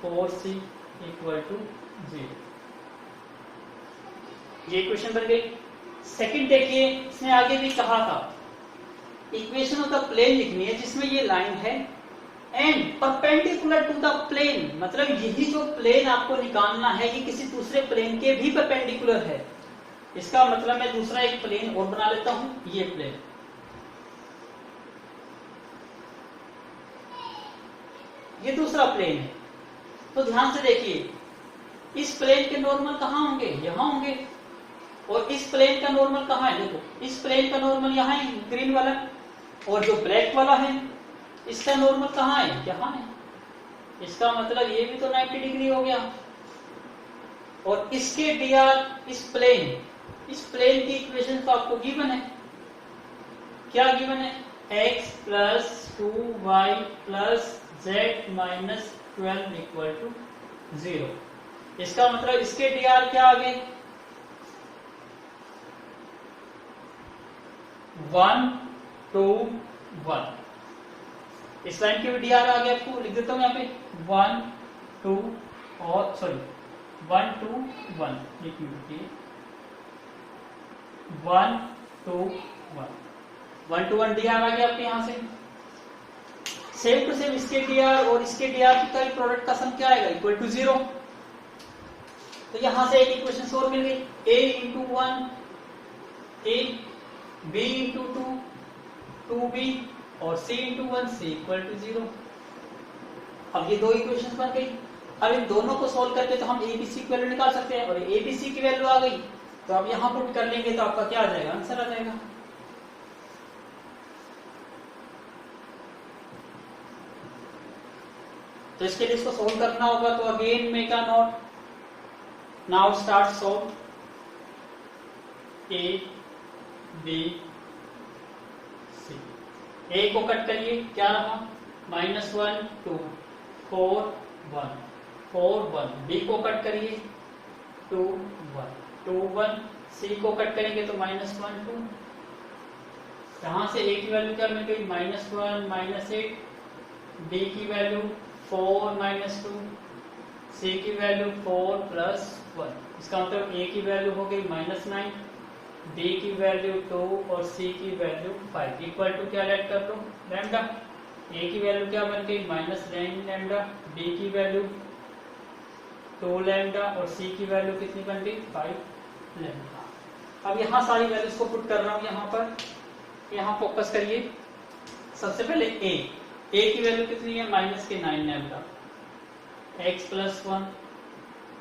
4c equal to 0. ये इक्वेशन बन गई. सेकंड देखिए, इसने आगे भी कहा था इक्वेशन ऑफ द प्लेन लिखनी है जिसमें ये लाइन है and perpendicular to the plane. मतलब यही जो प्लेन आपको निकालना है ये किसी दूसरे प्लेन के भी परपेंडिकुलर है. इसका मतलब मैं दूसरा एक प्लेन और बना लेता हूं. ये प्लेन, ये दूसरा प्लेन है. तो ध्यान से देखिए, इस प्लेन के नॉर्मल कहां होंगे? यहां होंगे. और इस प्लेन का नॉर्मल कहां है? देखो, इस प्लेन का नॉर्मल यहां है, ग्रीन वाला. और जो ब्लैक वाला है इसका नॉर्मल कहां है? यहां है. इसका मतलब ये भी तो 90 डिग्री हो गया. और इसके dr, इस प्लेन की इक्वेशन तो आपको गिवन है. क्या गिवन है? x plus 2y plus z minus 12 equal to 0. इसका मतलब इसके dr क्या आ गए? 1 2 1. इस लाइन की भी dr आ गया. आपको लिख देता हूं यहाँ पे 1 2 और सॉरी 1 2 1. एक मिनट रुकिए. 1 2 1 1 2 1 dr आ गया आपके यहां से. सेम टू सेम इसके dr और इसके dr का प्रोडक्ट का सम क्या आएगा? Equal to 0. तो यहां से एक इक्वेशन और मिल गई. a into 1 a, b into 2 2b और c into 1 c equal to 0. अब ये दो इक्वेशन बन गई. अब इन दोनों को सोल्व करके तो हम abc की वैल्यू निकाल सकते हैं. और abc की वैल्यू आ गई तो अब यहां पुट कर लेंगे तो आपका क्या आ जाएगा? आंसर आ जाएगा. तो इसके लिए इसको सोल्व करना होगा. तो again make a note. Now start solve. a b c. a को कट करिए, क्या रहा? -1 2 4 1 4 1. b को कट करिए 2 1 2 1, सी को कट करेंगे तो -1 2, यहाँ से ए की वैल्यू क्या मिल गई -1 -8, बी की वैल्यू 4 -2, सी की वैल्यू 4 + 1, इसका मतलब ए की वैल्यू हो गई -9, बी की वैल्यू 2 और सी की वैल्यू 5 इक्वल टू क्या लेट कर लो लैम्डा। ए की वैल्यू क्या बन गई -9 लैम्डा, बी की वैल्यू 2 लैम्डा और सी की वैल्यू कितनी बन गई 5 लैम्डा। अब यहाँ सारी वैल्यूज को पुट कर रहा हूँ यहाँ पर, यहाँ फोकस करिए। सबसे पहले ए की वैल्यू कितनी है -9 लैम्डा, x + 1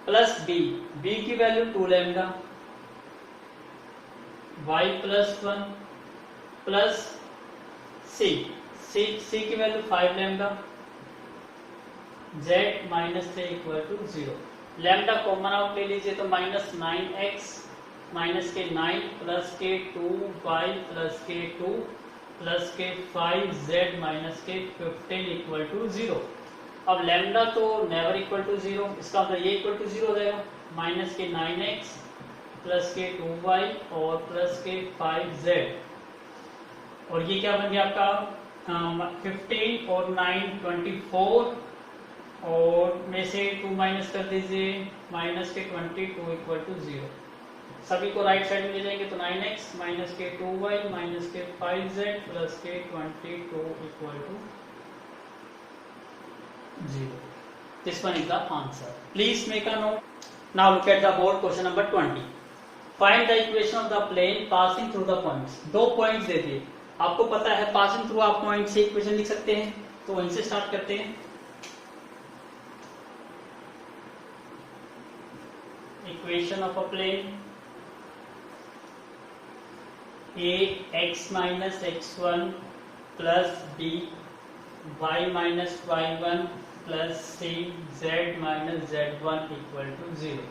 प्लस बी की वैल्यू 2 लैम्डा, y + 1 प्लस सी की value 5 lambda, z -3 = 0। Lambda common out ले लीजिए तो -9x -9 प्लस के 2y प्लस के 2 प्लस के 5z माइनस के 15 = 0। अब लैम्डा तो नेवर इक्वल टू 0, इसका मतलब ये इक्वल टू 0 हो जाएगा, -9x प्लस के 2y और प्लस के 5z, और ये क्या बन गया आपका 15 और 9 24, और में से 2 माइनस कर दीजिए -22 = 0। सभी को राइट साइड में ले जाएंगे तो 9x माइनस के 2y माइनस के 5z प्लस के 22 = 0। This one is the answer. Please make a note. Now look at the board question number 20. Find the equation of the plane passing through the points. दो points दे दिए, आपको पता है passing through आप point से equation लिख सकते हैं, तो वहीं से स्टार्ट करते हैं। Equation of a plane ax - x1 plus b y - y1 plus c z - z1 = 0।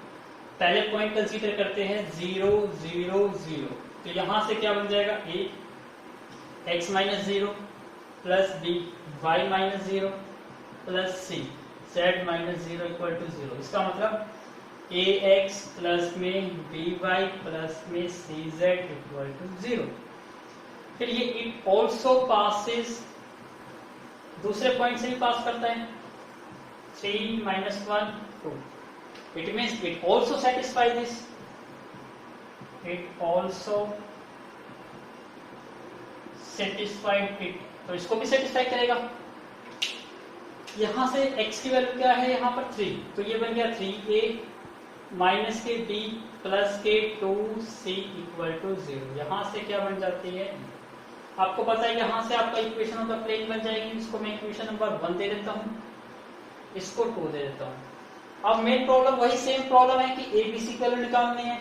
पहले पॉइंट कंसीडर करते हैं 0 0 0, तो यहां से क्या बन जाएगा a x - 0 plus b y - 0 plus c z - 0 = 0। इसका मतलब ax प्लस में by प्लस में cz = 0। फिर ये इट ऑल्सो पासिस, दूसरे पॉइंट से भी पास करता है 3 - 1 2, it means it also satisfy this, it also satisfied it, तो इसको भी सेटिस्फाई करेगा। यहां से x की वैल्यू क्या है यहाँ पर 3, तो ये बन गया 3a माइनस के b प्लस के 2c = 0। यहां से क्या बन जाती है, आपको पता है यहां से आपका इक्वेशन ऑफ द प्लेन बन जाएगी। इसको मैं इक्वेशन नंबर 1 दे देता हूं, इसको 2 दे देता हूं। अब मेन प्रॉब्लम वही सेम प्रॉब्लम है कि एबीसी की वैल्यू निकालनी है,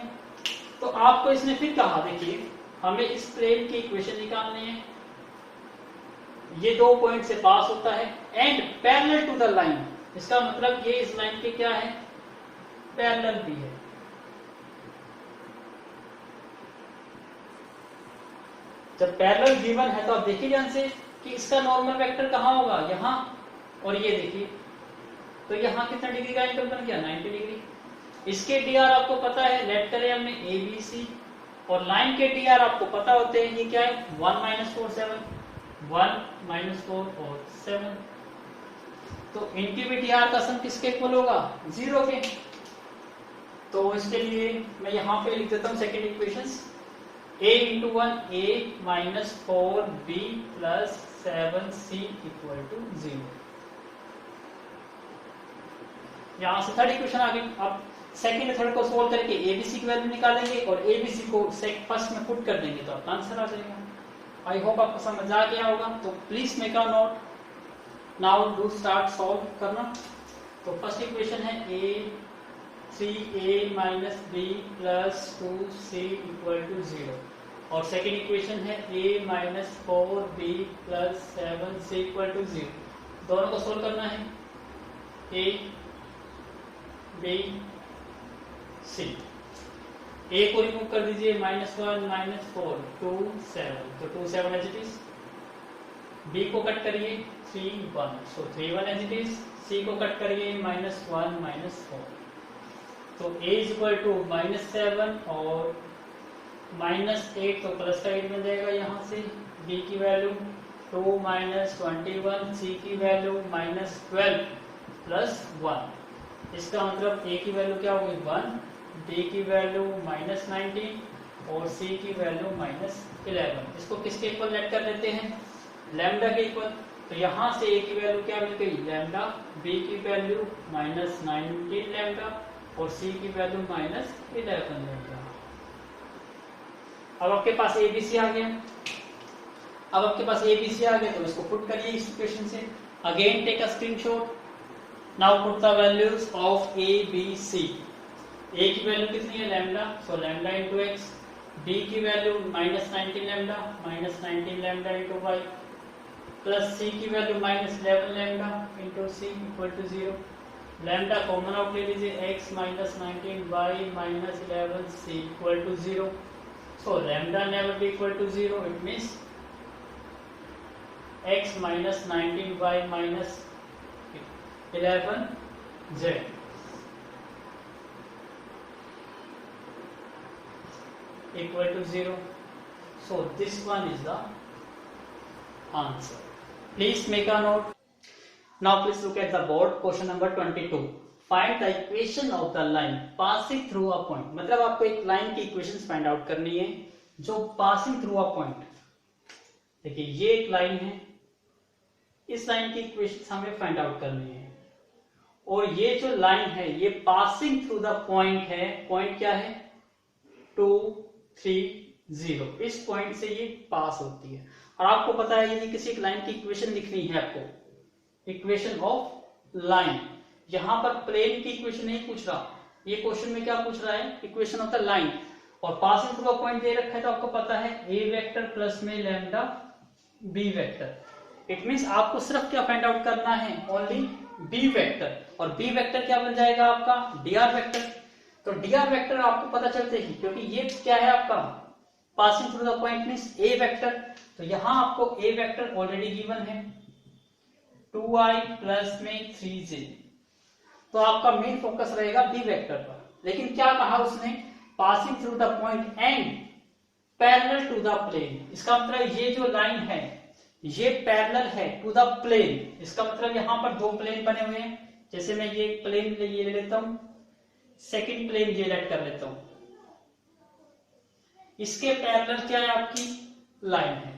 तो आपको इसने फिर कहा देखिए हमें इस प्लेन की इक्वेशन निकालनी है, ये दो पॉइंट से पास होता है and parallel to the line, इसका मतलब ये इस लाइन के क्या है पैरेलल भी है। जब पैरेलल गिवन है तो आप देखिए ध्यान से कि इसका नॉर्मल वेक्टर कहां होगा, यहां, और ये देखिए तो यहां कितना डिग्री का एंगल बन गया 90 डिग्री। इसके डीआर आपको पता है, लेट करें हमने ए बी सी, और लाइन के डीआर आपको पता होते हैं, ये क्या है 1 - 4 7, 1 - 4 और 7, तो इनकी भी डीआर का सम किसके इक्वल होगा 0 के। तो इसके लिए मैं यहां पे लिख देता हूं second equation, a × 1 a - 4b + 7c = 0। यहां से थर्ड इक्वेशन आ गई। अब सेकंड और थर्ड को सोल्व करके एबीसी की वैल्यू निकालेंगे और एबीसी को फर्स्ट में पुट कर देंगे तो आपका आंसर आ जाएगा। आई होप आपको समझ आ गया होगा, तो please make a note. Now do start solve करना। तो फर्स्ट इक्वेशन है a 3a - b + 2c = 0, और सेकेंड इक्वेशन है a - 4b + 7c = 0। दोनों को सोल्व करना है, a b c, a को रिमूव कर दीजिए -1 - 4 2 7, तो 2 7 एज इट इज, b को कट करिए 3 1, सो 3 1 एज इट इज, c को कट करिए -1 - 4, तो a इज इक्वल टू -7 और -8 तो प्लस का 8 बन जाएगा यहाँ से। b की वैल्यू 2 - 21, c की वैल्यू -12 प्लस 1। इसका मतलब a की वैल्यू क्या होगी 1, b की वैल्यू -19 और c की वैल्यू -11। इसको किसके इक्वल लेट कर लेते हैं, लैम्डा के इक्वल। तो यहाँ से a की वैल्यू क्या मिल गई लैम्डा, b की वैल्यू -19 लैम्डा और c की वैल्यू -11 लैम्डा। अब आपके पास ABC आ गया। अब आपके पास ABC आ गया तो इसको पुट करिए इस इक्वेशन से। Again take a screenshot. Now put the values of A, B, C। A की वैल्यू कितनी है lambda, so lambda into x. B की value -19 lambda, -19 lambda into y, plus C की value -11 lambda into C equal to 0। Lambda common out ले लीजिए, x -19 y -11 C equal to 0। So lambda never be equal to 0. It means x -19 y -11 z equal to 0. So this one is the answer. Please make a note. Now please look at the board. Question number 22. Find the equation of the line passing through a point. मतलब आपको एक line की equations find out करनी है जो passing through a point. देखिए ये एक लाइन है, इस लाइन की इक्वेशंस हमें फाइंड आउट करनी है और ये जो लाइन है ये पासिंग थ्रू द पॉइंट है। पॉइंट क्या है 2, 3, 0। इस पॉइंट से ये पास होती है और आपको पता है यदि किसी एक लाइन की इक्वेशन लिखनी है आपको, इक्वेशन ऑफ लाइन, यहां पर प्लेन की इक्वेशन नहीं पूछ रहा, ये क्वेश्चन में क्या पूछ रहा है इक्वेशन ऑफ द लाइन। और पासिंग थ्रू अ पॉइंट दे रखा है तो आपको पता है a वेक्टर प्लस में lambda b vector. It means आपको सिर्फ क्या फाइंड आउट करना है ओनली b वेक्टर, और b वेक्टर क्या बन जाएगा आपका dr वेक्टर। तो dr वेक्टर आपको पता चलते ही, क्योंकि ये क्या है आपका passing through the point means a vector, तो यहां आपको a वेक्टर ऑलरेडी गिवन है 2i प्लस में 3j। तो आपका मेन फोकस रहेगा बी वेक्टर पर। लेकिन क्या कहा उसने, passing through the point and parallel to the plane. इसका मतलब ये जो लाइन है ये पैरेलल है टू द प्लेन। इसका मतलब यहां पर दो प्लेन बने हुए हैं। जैसे मैं ये प्लेन ये ले लेता हूं, सेकंड प्लेन ये लेट कर लेता हूं, इसके पैरेलल क्या है आपकी लाइन है,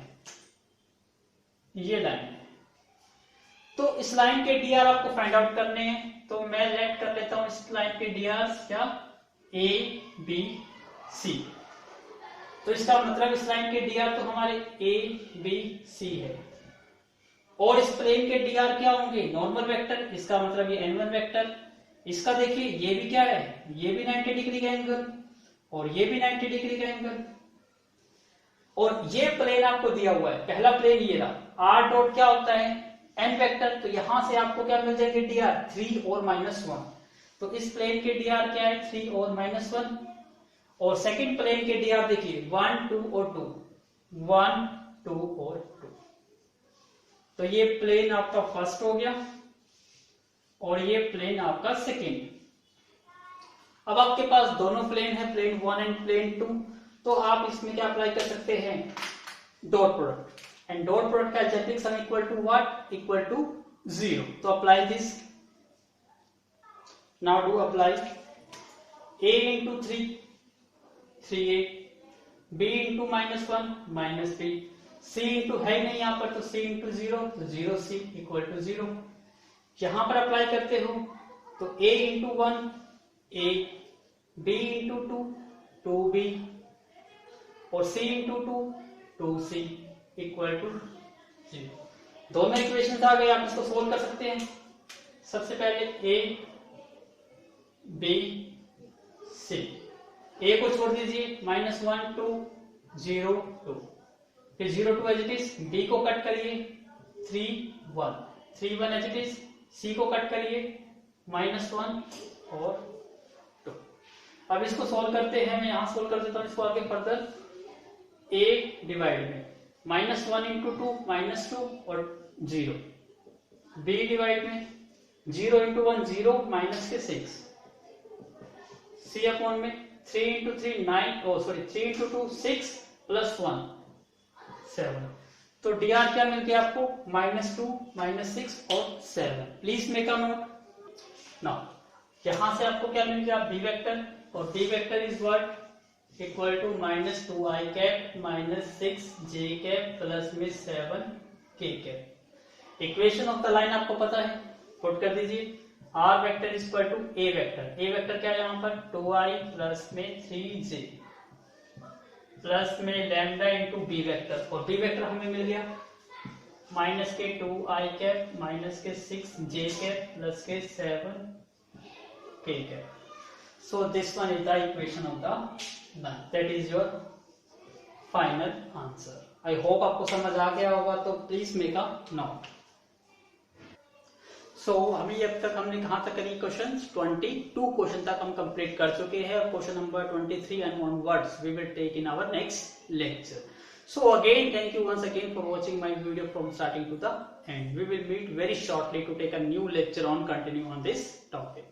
ये लाइन है। तो इस लाइन के डीआर आपको फाइंड आउट करने हैं, तो मैं लेट कर लेता हूं इस लाइन के डीआर क्या ए बी सी। तो इसका मतलब इस लाइन के डीआर तो हमारे ए बी सी है और इस प्लेन के डीआर क्या होंगे नॉर्मल वेक्टर। इसका मतलब ये n1 वेक्टर। इसका देखिए ये भी क्या है, ये भी 90 डिग्री का एंगल और ये भी 90 डिग्री का एंगल। और ये प्लेन आपको दिया हुआ है, पहला प्लेन ये रहा, r डॉट क्या होता है n वेक्टर। तो यहां से आपको क्या मिल जाएंगे dr 3 और -1। तो इस प्लेन के dr क्या है 3 और -1। और सेकंड प्लेन के dr देखिए 1, 2 और 2, 1, 2 और 2। तो ये प्लेन आपका फर्स्ट हो गया और ये प्लेन आपका सेकंड। अब आपके पास दोनों प्लेन है, प्लेन 1 एंड प्लेन 2। तो आप इसमें क्या अप्लाई कर सकते हैं dot product, and dot product का algebraic sum equal to what, equal to 0. तो apply this. Now do apply a into 3 3a, b into -1 -b, c into है नहीं यहाँ पर तो c into 0 तो 0c equal to 0। यहां पर अप्लाई करते हो तो a into 1 a, b into 2 2b और c into 2 2c equal to 0। दोनों इक्वेशन आ गए, आप इसको सोल्व कर सकते हैं। सबसे पहले a b c, a को छोड़ दीजिए -1 2 0 2, फिर 0 2 एज इट इज, b को कट करिए 3 1 3 1 एज इट इज, c को कट करिए -1 और 2। अब इसको सोल्व करते हैं, मैं यहां सोल्व कर देता हूं इसको आगे फर्दर। a डिवाइड में -1 इंटू 2 -2 और 0, b डिवाइड में 0 इंटू 1 0 -6 3 अपॉन में 3 into 3 9, oh sorry 3 into 2 6 plus 1 7। तो dr क्या मिल गया आपको -2 -6 और 7। Please make a note. Now यहां से आपको क्या मिल गया b वेक्टर, और b vector is what equal to -2i cap -6j cap plus में 7k cap. Equation of the line आपको पता है, पुट कर दीजिए r vector is equal to a vector. a vector क्या है यहाँ पर 2i प्लस में 3j प्लस में लैम्डा इंटू बी वेक्टर, और बी वेक्टर हमें मिल गया माइनस के 2i कैप माइनस के 6j कैप प्लस के 7k cap. So this one is the equation of the line, that is your final answer. I hope आपको समझ आ गया होगा, तो प्लीज मेक अ नोट। सो अभी अब तक हमने कहां तक करी क्वेश्चन 22 क्वेश्चन तक हम कंप्लीट कर चुके हैं। Question number 23 and onwards we will take in our next lecture. So again, thank you once again for watching my video from starting to the end. We will meet very shortly to take a new lecture on continue on this topic.